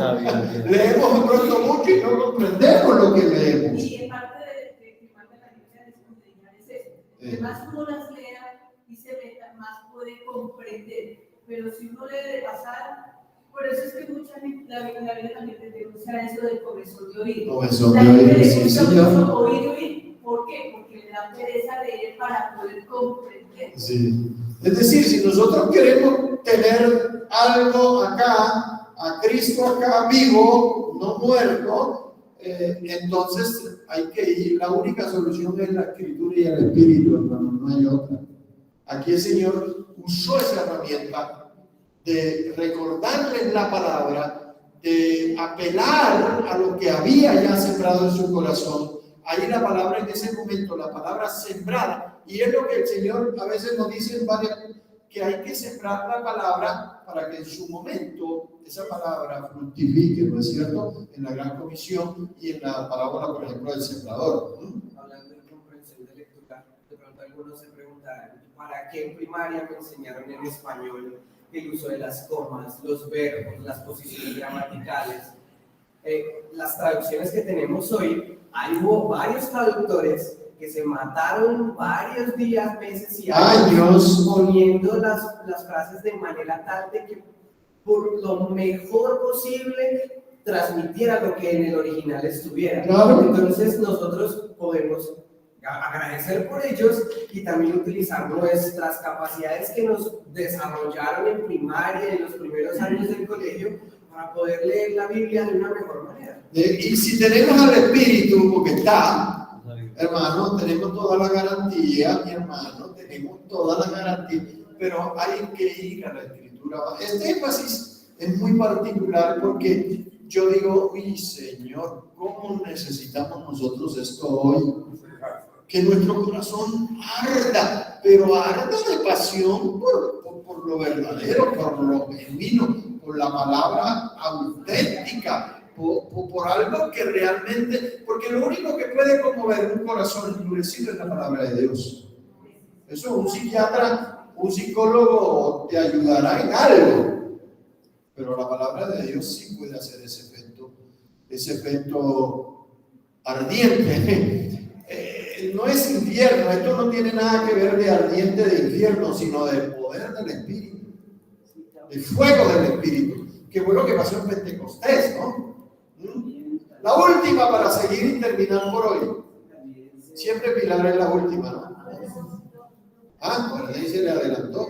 Speaker 1: de pronto mucho y no comprendemos lo que leemos.
Speaker 4: Y en parte de que parte de la Biblia de escudriñar es eso. Más uno las lea y se meta, más puede comprender. Pero si uno lee de pasar, por eso es que mucha gente, la Biblia también te denuncia eso del comezón de oír. La gente le gusta mucho oír. ¿Por qué? Porque le da pereza leer para poder comprender.
Speaker 1: Sí. Es decir, si nosotros queremos tener algo acá, a Cristo acá vivo, no muerto, entonces hay que ir. La única solución es la Escritura y el Espíritu, hermano, no hay otra. Aquí el Señor usó esa herramienta de recordarles la palabra, de apelar a lo que había ya sembrado en su corazón. Ahí la palabra en ese momento, la palabra sembrada, y es lo que el Señor a veces nos dice en varias, que hay que sembrar la palabra para que en su momento esa palabra fructifique, ¿no es cierto? En la gran comisión y en la parábola, por ejemplo, del sembrador.
Speaker 5: Hablando de comprensión de lectura, de pronto algunos se preguntarán, ¿para qué en primaria me enseñaron en español el uso de las comas, los verbos, las posiciones gramaticales? Las traducciones que tenemos hoy, hubo varios traductores que se mataron varios días, meses y años poniendo las frases de manera tal de que por lo mejor posible transmitiera lo que en el original estuviera. Claro. Entonces nosotros podemos agradecer por ellos y también utilizar nuestras capacidades que nos desarrollaron en primaria, en los primeros años del colegio, para poder leer la Biblia de una mejor manera.
Speaker 1: Y si tenemos al Espíritu, porque está, hermano, tenemos toda la garantía, mi hermano, tenemos toda la garantía, pero hay que ir a la Escritura. Este énfasis es muy particular porque yo digo, uy, Señor, ¿cómo necesitamos nosotros esto hoy? Que nuestro corazón arda, pero arda de pasión por lo verdadero, por lo genuino, por la palabra auténtica. Por algo que realmente, porque lo único que puede conmover un corazón endurecido es la palabra de Dios. Eso un psiquiatra, un psicólogo te ayudará en algo, pero la palabra de Dios sí puede hacer ese efecto ardiente. No es infierno, esto no tiene nada que ver de ardiente de infierno, sino del poder del Espíritu, el fuego del Espíritu, que fue lo que pasó en Pentecostés, ¿no? La última para seguir y terminar por hoy. Siempre Pilar es la última, ¿no? ¿Verdad? Y se le adelantó.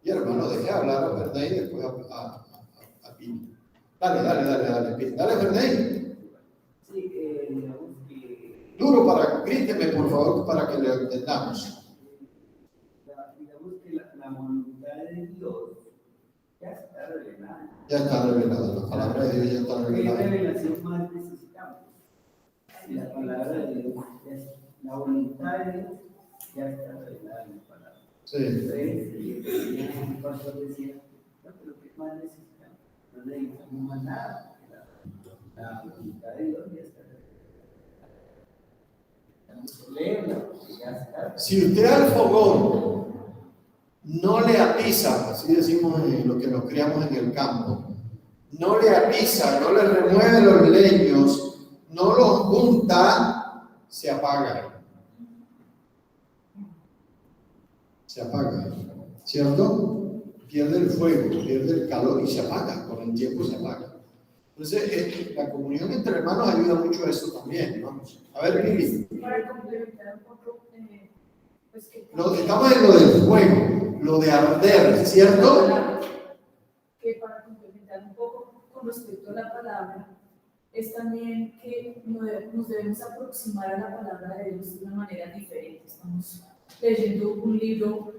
Speaker 1: Y hermano, deje hablar a Verdad y después a Pini. Dale, Pini. Dale, Verdad.
Speaker 7: Sí, digamos que...
Speaker 1: Duro gríteme, por favor, para que lo entendamos.
Speaker 7: Digamos que la voluntad de Dios ya está revelada.
Speaker 1: Ya está revelada, la palabra de Dios ya está
Speaker 7: ¿Qué
Speaker 1: revelada.
Speaker 7: revelación más necesitamos? Si la palabra de Dios, la voluntad de Dios ya está revelada en la palabra.
Speaker 1: Sí.
Speaker 7: Entonces, el pastor decía, no, pero ¿qué más necesitamos? No necesitamos más nada. La voluntad de Dios ya está revelada. Ya está.
Speaker 1: Si usted al fogón no le atisa, así decimos lo que nos criamos en el campo, no le atisa, no le remueve los leños, no los junta, se apaga. Se apaga, ¿cierto? Pierde el fuego, pierde el calor y se apaga, con el tiempo se apaga. Entonces, la comunión entre hermanos ayuda mucho a eso también, ¿no? A ver, Lili.
Speaker 4: Para complementar un poco, pues que...
Speaker 1: Estamos en lo del fuego, lo de arder, ¿cierto?
Speaker 4: Que para complementar un poco con respecto a la palabra, es también que nos debemos aproximar a la palabra de Dios de una manera diferente. Estamos leyendo un libro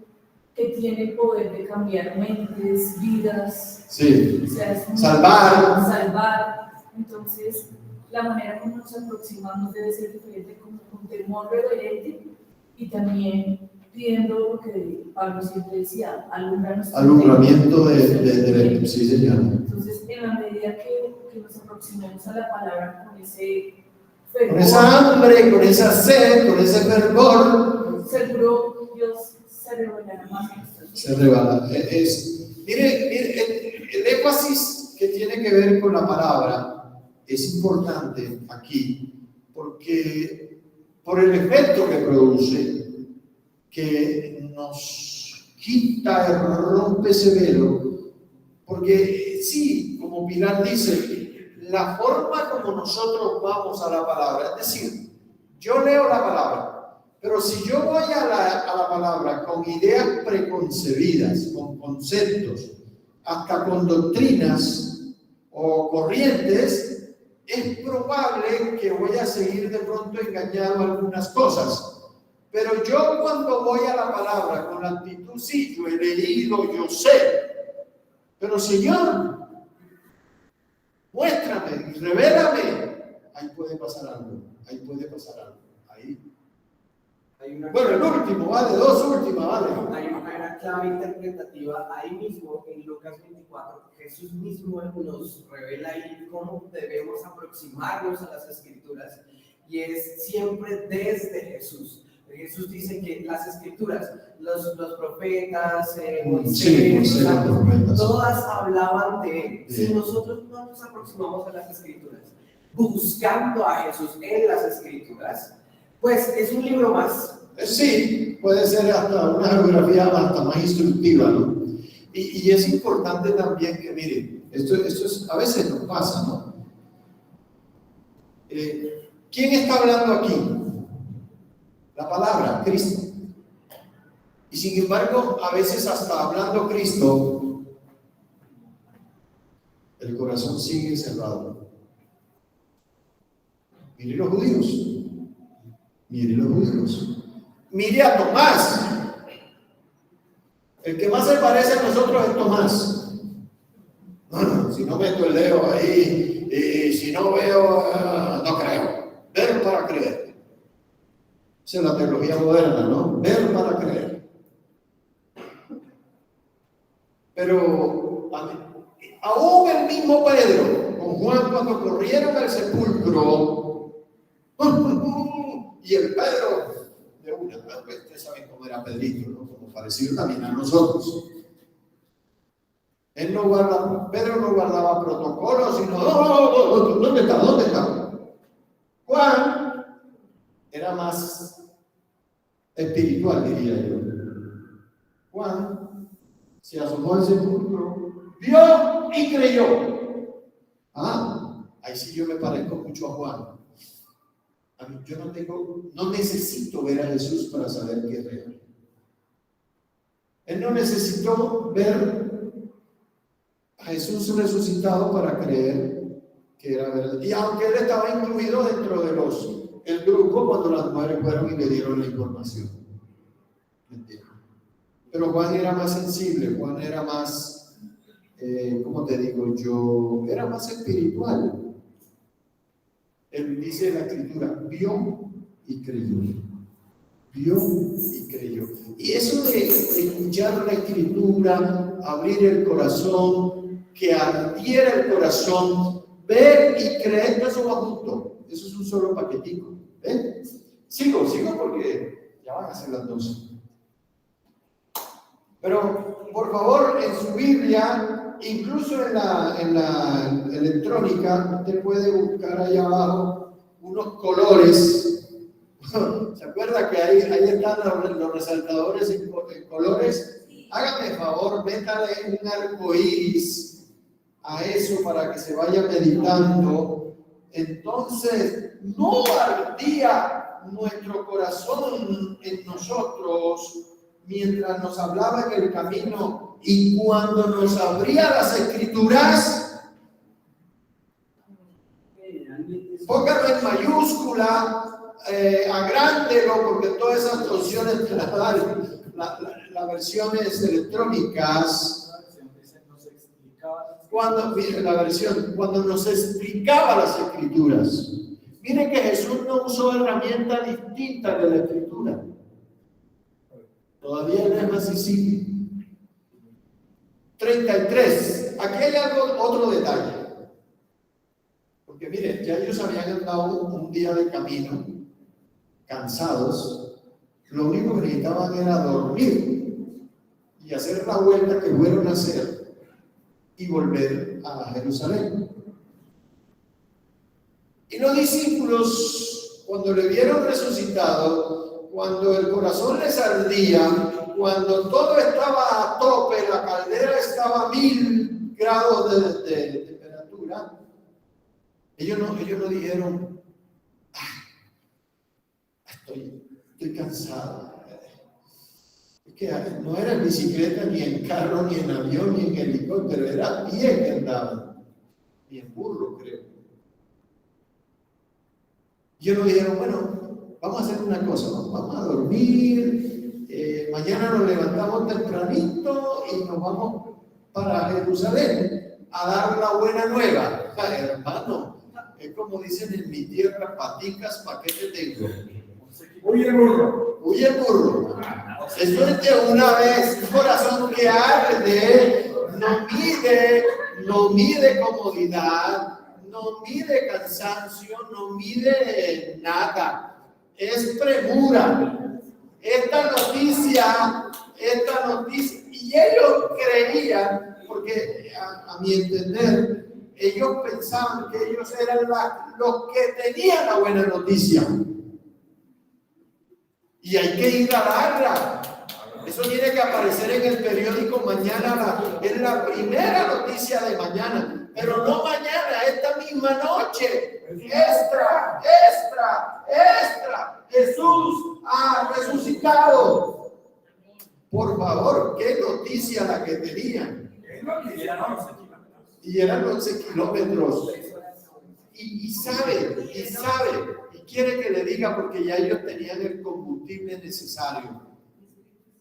Speaker 4: que tiene el poder de cambiar mentes, vidas,
Speaker 1: Sí.
Speaker 4: o sea, es
Speaker 1: Salvar.
Speaker 4: Entonces, la manera como nos aproximamos debe ser diferente, con temor reverente y también pidiendo lo que Pablo siempre decía,
Speaker 1: Alumbramiento de sí, señor.
Speaker 4: Entonces, en la medida que nos aproximemos a la palabra con ese fervor,
Speaker 1: Con esa hambre, con esa sed, con ese fervor,
Speaker 4: seguro Dios se revelará más en nuestras vidas.
Speaker 1: se revela. Mire, el énfasis que tiene que ver con la palabra es importante aquí, porque por el efecto que produce, que nos quita, rompe ese velo, porque sí, como Pilar dice, la forma como nosotros vamos a la palabra, es decir, yo leo la palabra, pero si yo voy a la palabra con ideas preconcebidas, con conceptos, hasta con doctrinas o corrientes, es probable que voy a seguir de pronto engañado a algunas cosas. Pero yo cuando voy a la palabra con la actitud, sí, yo he leído, yo sé, pero Señor, muéstrame, revélame, ahí puede pasar algo, ahí. Bueno, el último, vale, dos últimas, vale.
Speaker 5: Hay una clave interpretativa ahí mismo en Lucas 24. Jesús mismo nos revela ahí cómo debemos aproximarnos a las Escrituras y es siempre desde Jesús. Jesús dice que las Escrituras, los profetas, Moisés, todas hablaban de él.
Speaker 1: Sí.
Speaker 5: Si nosotros no nos aproximamos a las Escrituras buscando a Jesús en las Escrituras, pues es un libro más.
Speaker 1: Sí, puede ser hasta una geografía hasta más instructiva, ¿no? Y es importante también que, miren, esto es, a veces nos pasa, ¿no? ¿Quién está hablando aquí? La palabra, Cristo. Y sin embargo, a veces hasta hablando Cristo, el corazón sigue cerrado. Miren los judíos. Mire a Tomás. El que más se parece a nosotros es Tomás. No, si no meto el dedo ahí, y si no veo, no creo. Ver para creer. Esa es la teología moderna, ¿no? Ver para creer. Pero aún el mismo Pedro, con Juan, cuando corrieron al sepulcro, y el Pedro, de una, ustedes saben cómo era Pedrito, ¿no? Como parecido también a nosotros. Pedro no guardaba protocolos, sino, ¿dónde está? Juan era más espiritual, diría yo. Juan se asomó al sepulcro, vio y creyó. Ahí sí yo me parezco mucho a Juan. A mí, yo no necesito ver a Jesús para saber que es real. Él no necesitó ver a Jesús resucitado para creer que era verdad. Y aunque él estaba incluido dentro de el grupo cuando las mujeres fueron y le dieron la información. ¿Entiendes? Pero Juan era más sensible, Juan era más, ¿cómo te digo yo? Era más espiritual. Él dice en la escritura, vio y creyó. Vio y creyó. Y eso de escuchar la escritura, abrir el corazón, que ardiera el corazón, ver y creer, no eso va junto. Eso es un solo paquetico. ¿Ven? Sigo porque ya van a ser las 12. Pero, por favor, en su Biblia, incluso en la electrónica, usted puede buscar ahí abajo unos colores. ¿Se acuerda que ahí están los resaltadores en colores? Hágame el favor, métale un arco iris a eso para que se vaya meditando. Entonces, no ardía nuestro corazón en nosotros mientras nos hablaba en el camino, y cuando nos abría las escrituras, póngalo en mayúscula, agrándelo, porque todas esas opciones te las dan las versiones electrónicas. Cuando nos explicaba las escrituras. Mire que Jesús no usó herramientas distintas de la escritura. Todavía no es más visible. 33. Aquí hay otro detalle. Porque mire, ya ellos habían andado un día de camino, cansados. Lo único que necesitaban era dormir y hacer la vuelta que fueron a hacer y volver a Jerusalén. Y los discípulos, cuando le vieron resucitado, cuando el corazón les ardía, cuando todo estaba a tope, la caldera estaba a 1000 grados de temperatura, ellos no dijeron, estoy cansado. Es que no era en bicicleta, ni en carro, ni en avión, ni en helicóptero, era a pie que andaban, y en burro, creo. Ellos no dijeron, bueno, vamos a hacer una cosa, ¿no? Vamos a dormir, mañana nos levantamos tempranito y nos vamos para Jerusalén a dar la buena nueva. Hermano, es como dicen en mi tierra, paticas, ¿para qué te tengo?
Speaker 6: Huye burro.
Speaker 1: Huye burro. Eso es de una vez, un corazón que arde, no mide comodidad, no mide cansancio, no mide nada. Es premura. Esta noticia, y ellos creían, porque a mi entender, ellos pensaban que ellos eran los que tenían la buena noticia. Y hay que ir a darla. Eso tiene que aparecer en el periódico mañana, es la primera noticia de mañana, pero no mañana, esta misma noche. Extra. Jesús ha resucitado. Por favor, qué noticia la que tenían. Y eran 11 kilómetros. Y sabe, y quiere que le diga, porque ya ellos tenían el combustible necesario.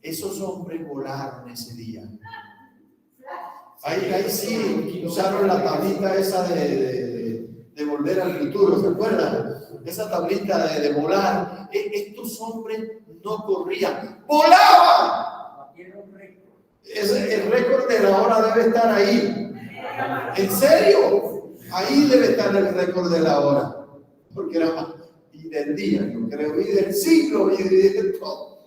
Speaker 1: Esos hombres volaron ese día. Ahí sí usaron la tablita esa de volver al futuro, ¿se acuerdan? Esa tablita de volar. Estos hombres no corrían, volaban. El récord de la hora debe estar ahí. ¿En serio? Ahí debe estar el récord de la hora. Porque era más. Y del día, yo creo, y del siglo, y de todo.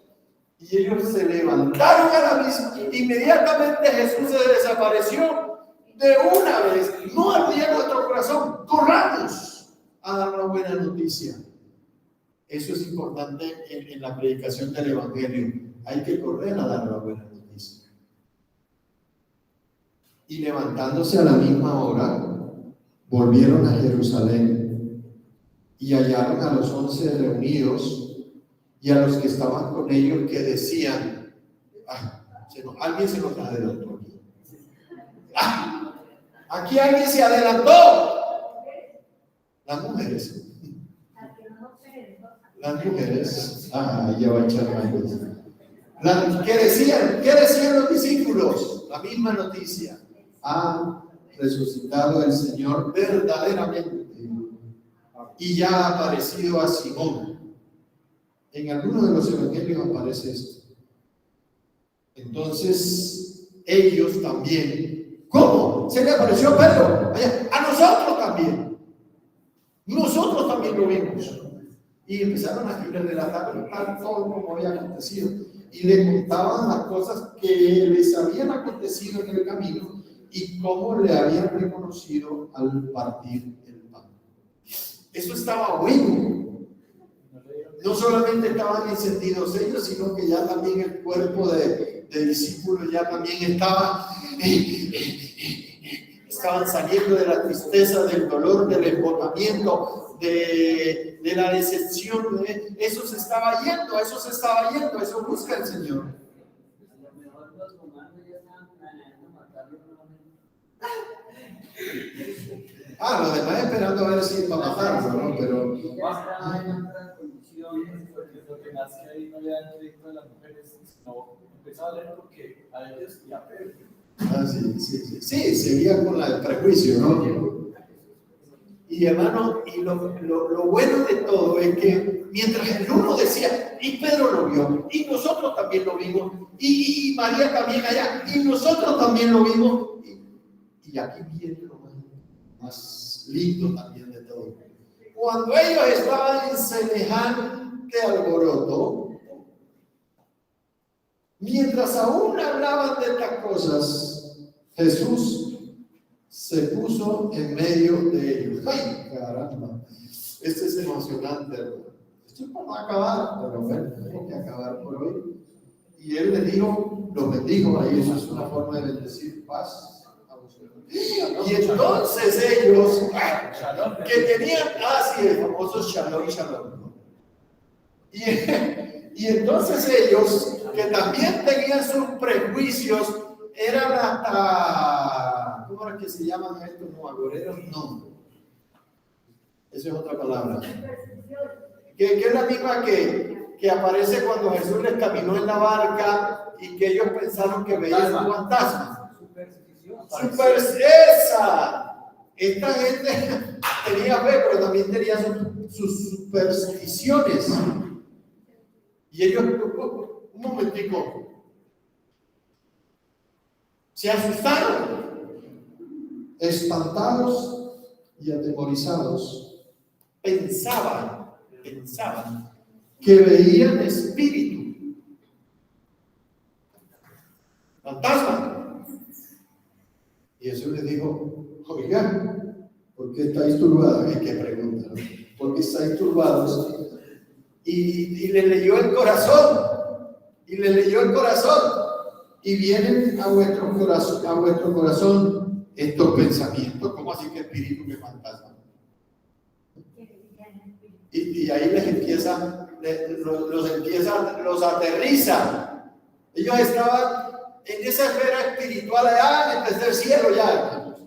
Speaker 1: Y ellos se levantaron a la misma. Inmediatamente Jesús se desapareció de una vez. No ardía nuestro corazón. Corramos a dar una buena noticia. Eso es importante en la predicación del Evangelio. Hay que correr a dar una buena noticia. Y levantándose a la misma hora, volvieron a Jerusalén y hallaron a los 11 reunidos y a los que estaban con ellos, que decían: alguien se nos adelantó aquí. Aquí alguien se adelantó. Las mujeres. Las mujeres. Ya va a echar manos. ¿Qué decían los discípulos? La misma noticia. Ha resucitado el Señor verdaderamente y ya ha aparecido a Simón. En algunos de los evangelios aparece esto. Entonces ellos también. ¿Cómo? Se le apareció a Pedro. A nosotros también. Nosotros también lo vimos. Y empezaron a relatar todo como había acontecido. Y le contaban las cosas que les habían acontecido en el camino y cómo le habían reconocido al partir el pan. Eso estaba bueno. No solamente estaban encendidos ellos, sino que ya también el cuerpo de discípulos ya también estaban saliendo de la tristeza, del dolor, del embotamiento, de la decepción. Eso se estaba yendo, eso busca el Señor. Los demás esperando a ver si para matarlo, ¿no? Pero
Speaker 2: lo que más que ahí no le dan crédito a las mujeres, sino empezó a leer porque a ellos y a Pedro.
Speaker 1: Sí, seguía con el prejuicio, ¿no? Y hermano, y lo bueno de todo es que mientras el uno decía, y Pedro lo vio, y nosotros también lo vimos, y María también allá, y nosotros también lo vimos, y aquí viene lo más lindo también de todo. Cuando ellos estaban en semejante alboroto, mientras aún hablaban de estas cosas, Jesús se puso en medio de ellos. ¡Ay, caramba! Esto es emocionante, hermano. Esto es para acabar, pero bueno, tengo que acabar por hoy. Y él les dijo, los bendijo, ahí eso es una forma de bendecir paz. Y entonces ellos, que tenían, el famoso shalom, ¿no? Y entonces ellos, que también tenían sus prejuicios, eran hasta, ¿cómo era que se llaman estos? No, agoreros, no. Esa es otra palabra. Que es la misma que aparece cuando Jesús les caminó en la barca y que ellos pensaron que veían un fantasma. Esa. Esta gente tenía fe, pero también tenía sus supersticiones. Y ellos, un momentico, se asustaron, espantados y atemorizados. Pensaban que veían espíritu, fantasma. Y Jesús les dijo, oigan, ¿por qué estáis turbados? ¿Qué pregunta? ¿Por qué estáis turbados? Y le leyó el corazón. Y vienen a vuestro corazón estos pensamientos. ¿Cómo así que espíritu que fantasma? Y ahí los aterriza. Ellos estaban en esa esfera espiritual allá en el tercer cielo ya.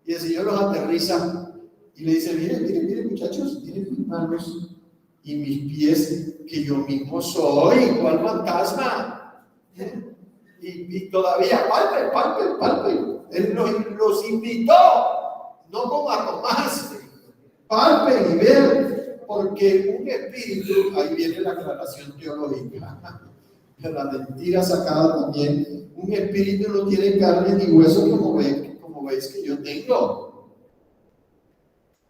Speaker 1: Y el Señor los aterriza y le dice, miren muchachos, miren mis manos y mis pies, que yo mismo soy. ¿Cuál fantasma? Y todavía palpen. Él los invitó, no como a Tomás, palpen y vean, porque un espíritu, ahí viene la aclaración teológica, la mentira sacada también. Un espíritu no tiene carne ni hueso como veis que yo tengo.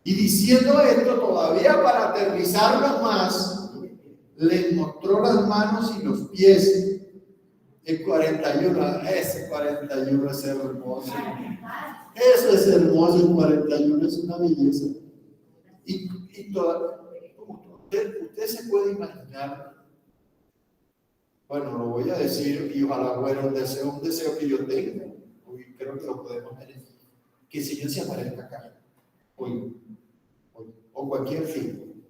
Speaker 1: Y diciendo esto, todavía para aterrizarlos más, les mostró las manos y los pies. El 41, ese 41 es hermoso. Eso es hermoso, el 41 es una belleza. Usted se puede imaginar, bueno, lo voy a decir y ojalá fuera un deseo que yo tengo, y creo que lo podemos tener, que el Señor se aparezca acá, hoy, o cualquier fin,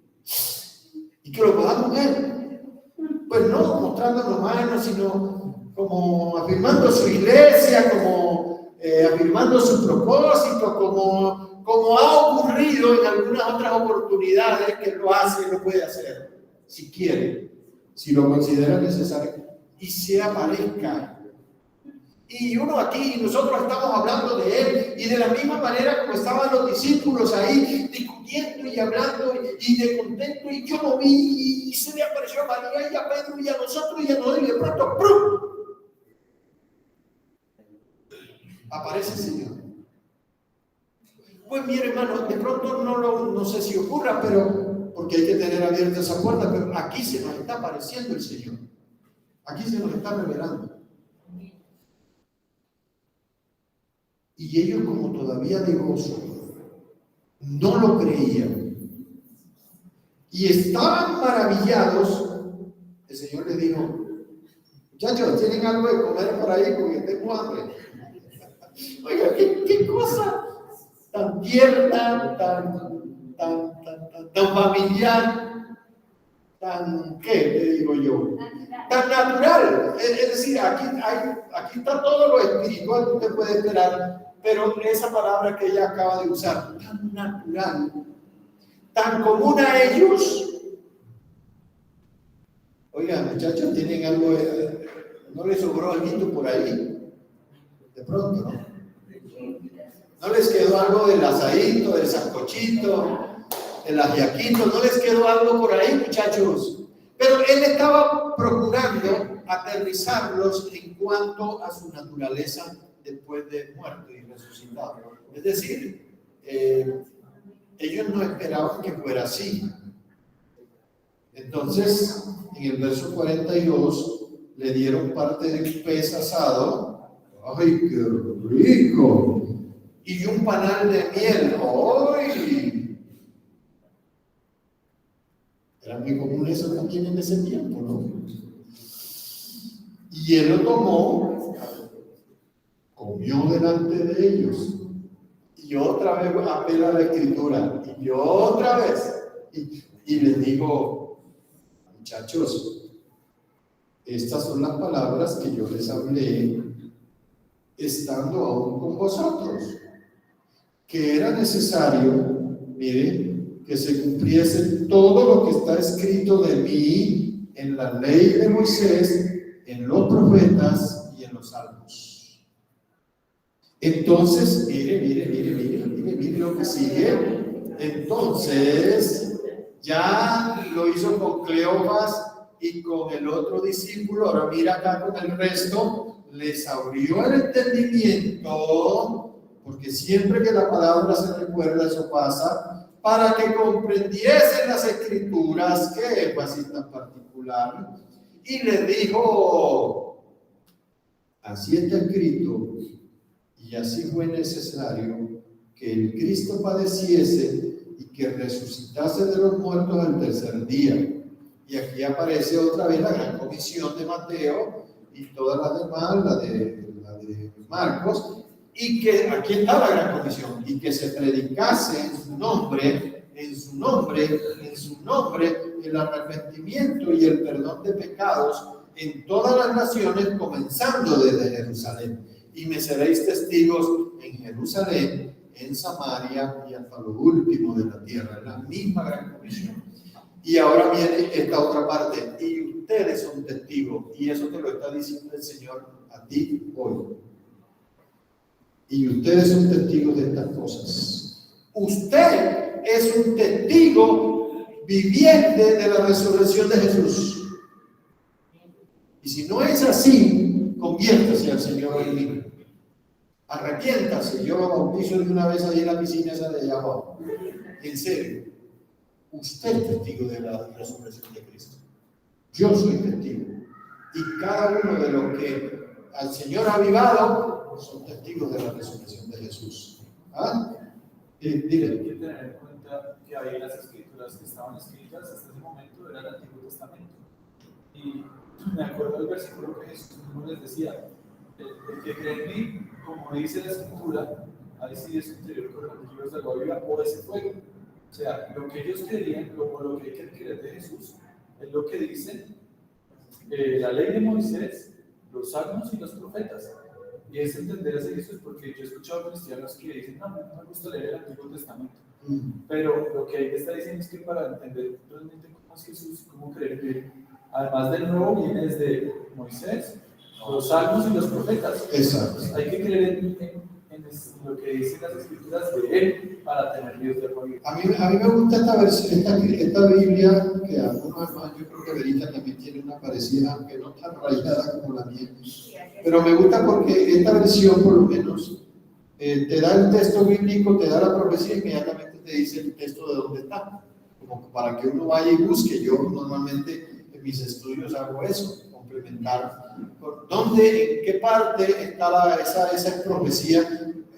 Speaker 1: y que lo podamos ver, pues no mostrándonos manos, sino como afirmando su iglesia, como afirmando su propósito, como ha ocurrido en algunas otras oportunidades que lo hace y lo puede hacer, si quiere, si lo considera necesario, y se aparezca. Y uno aquí, nosotros estamos hablando de él, y de la misma manera como estaban los discípulos ahí discutiendo y hablando y de contento, y yo lo vi y se le apareció a María y a Pedro y a nosotros y a nosotros, y de pronto ¡prum! Aparece el Señor. Pues mire, hermano, de pronto no sé si ocurra, pero porque hay que tener abierta esa puerta, pero aquí se nos está apareciendo el Señor, aquí se nos está revelando. Y ellos, como todavía de gozo, no lo creían y estaban maravillados. El Señor les dijo: muchachos, ¿tienen algo de comer por ahí? Porque tengo hambre. Oiga, qué cosa tan tierna, tan familiar, ¿qué le digo yo? Tan natural. Es decir, aquí está todo lo espiritual que usted puede esperar, pero esa palabra que ella acaba de usar, tan natural, tan común a ellos. Oiga, muchachos, ¿tienen algo? ¿No les sobró algo por ahí? De pronto, ¿no? ¿No les quedó algo del asadito, del sancochito, del ajiaquito? ¿No les quedó algo por ahí, muchachos? Pero él estaba procurando aterrizarlos en cuanto a su naturaleza después de muerto y resucitado. Es decir, ellos no esperaban que fuera así. Entonces, en el verso 42, le dieron parte de un pez asado. ¡Ay, qué rico! Y un panal de miel. ¡Ay! Era muy común eso también en ese tiempo, ¿no? Y él lo tomó, comió delante de ellos, y otra vez apela a la escritura, y otra vez, y les digo: muchachos, estas son las palabras que yo les hablé estando aún con vosotros, que era necesario, miren, que se cumpliese todo lo que está escrito de mí en la ley de Moisés, en los profetas y en los salmos. Entonces, mire lo que sigue. Entonces, ya lo hizo con Cleofas y con el otro discípulo. Ahora mira acá con el resto, les abrió el entendimiento, porque siempre que la palabra se recuerda, eso pasa, para que comprendiesen las escrituras. Qué énfasis tan particular. Y les dijo: así está escrito, y así fue necesario que el Cristo padeciese y que resucitase de los muertos al tercer día. Y aquí aparece otra vez la gran comisión de Mateo y todas las demás, la de Marcos, y que aquí está la gran comisión, y que se predicase en su nombre el arrepentimiento y el perdón de pecados en todas las naciones, comenzando desde Jerusalén. Y me seréis testigos en Jerusalén, en Samaria y hasta lo último de la tierra. La misma gran comisión. Y ahora viene esta otra parte: y ustedes son testigos, y eso te lo está diciendo el Señor a ti hoy. Y ustedes son testigos de estas cosas. Usted es un testigo viviente de la resurrección de Jesús. Y si no es así, conviértase al Señor en mí. Arrepiéntase. Yo lo bautizo de una vez ahí en la piscina esa de allá abajo. En serio. Usted es testigo de la resurrección de Cristo. Yo soy testigo. Y cada uno de los que al Señor ha avivado son testigos de la resurrección de Jesús. ¿Ah? Dile.
Speaker 2: Hay que tener en cuenta era que había las escrituras que estaban escritas hasta ese momento era el Antiguo Testamento. Y me acuerdo del versículo que Jesús mismo les decía: el que cree en mí, como dice la Escritura, ahí sí es interior con los ríos de agua viva o ese fuego. O sea, lo que ellos querían, lo que hay que creer de Jesús, es lo que dice la ley de Moisés, los salmos y los profetas. Y es entender a ese Jesús, porque yo he escuchado cristianos que dicen: no, no me gusta leer el Antiguo Testamento. Pero lo que ahí está diciendo es que para entender realmente cómo es Jesús, cómo creer que además del nuevo viene desde Moisés, los salmos y los profetas.
Speaker 1: Exacto.
Speaker 2: Hay que creer en lo que dicen las escrituras de él para tener Dios de apoyo.
Speaker 1: A mí me gusta esta versión, esta Biblia, que algunos hermanos, yo creo que Verita también tiene una parecida, aunque no tan rayada como la mía. Pero me gusta porque esta versión, por lo menos, te da el texto bíblico, te da la profecía y inmediatamente te dice el texto de dónde está. Como para que uno vaya y busque. Yo normalmente en mis estudios hago eso, complementar. ¿Dónde, en qué parte está esa profecía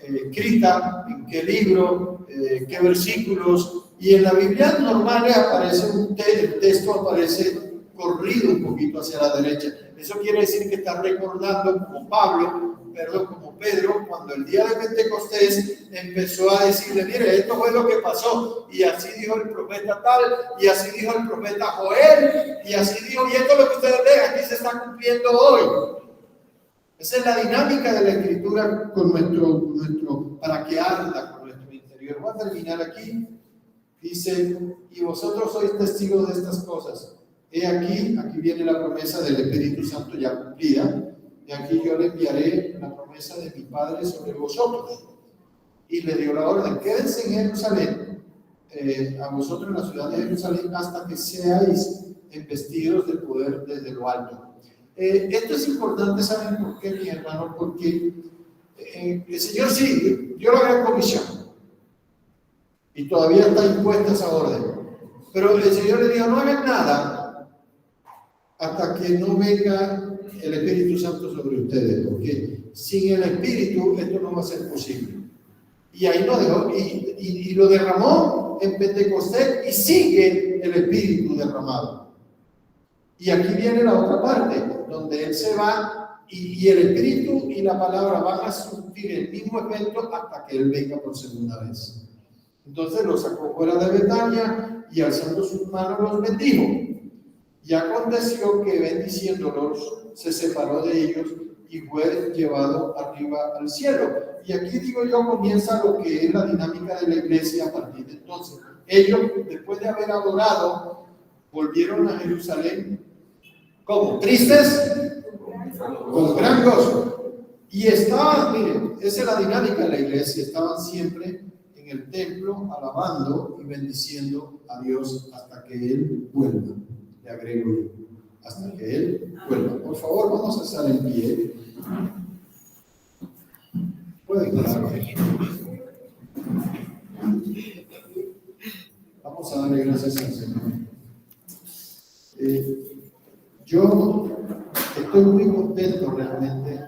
Speaker 1: escrita, en qué libro, qué versículos? Y en la Biblia normal aparece el texto aparece corrido un poquito hacia la derecha. Eso quiere decir que está recordando como Pedro, cuando el día de Pentecostés empezó a decirle: mire, esto fue lo que pasó, y así dijo el profeta tal, y así dijo el profeta Joel, y así dijo, y esto es lo que ustedes ven, aquí se está cumpliendo hoy. Esa es la dinámica de la Escritura con nuestro para que arda con nuestro interior. Voy a terminar aquí. Dice: y vosotros sois testigos de estas cosas. He aquí viene la promesa del Espíritu Santo ya cumplida. Y aquí yo le enviaré la promesa de mi Padre sobre vosotros. Y le dio la orden: quédense en Jerusalén, a vosotros en la ciudad de Jerusalén, hasta que seáis investidos de poder desde lo alto. Esto es importante, ¿saben por qué, mi hermano? Porque el Señor sí dio la gran comisión y todavía está impuesta esa orden. Pero el Señor le dijo: no hagan nada hasta que no venga el Espíritu Santo sobre ustedes, porque sin el Espíritu esto no va a ser posible. Y ahí lo dejó, y lo derramó en Pentecostés, y sigue el Espíritu derramado. Y aquí viene la otra parte, donde Él se va, y el Espíritu y la palabra van a surtir el mismo efecto hasta que Él venga por segunda vez. Entonces los sacó fuera de Betania, y alzando sus manos los bendijo. Y aconteció que, bendiciéndolos, se separó de ellos y fue llevado arriba al cielo. Y aquí digo yo, comienza lo que es la dinámica de la iglesia a partir de entonces. Ellos, después de haber adorado, volvieron a Jerusalén, ¿cómo? ¿Tristes? Con gran gozo. Y estaban, miren, esa es la dinámica de la iglesia, estaban siempre en el templo alabando y bendiciendo a Dios hasta que Él vuelva. Le agrego yo, hasta que Él vuelva. Por favor, vamos a estar en pie. Pueden parar. Vamos a darle gracias al Señor. Yo estoy muy contento realmente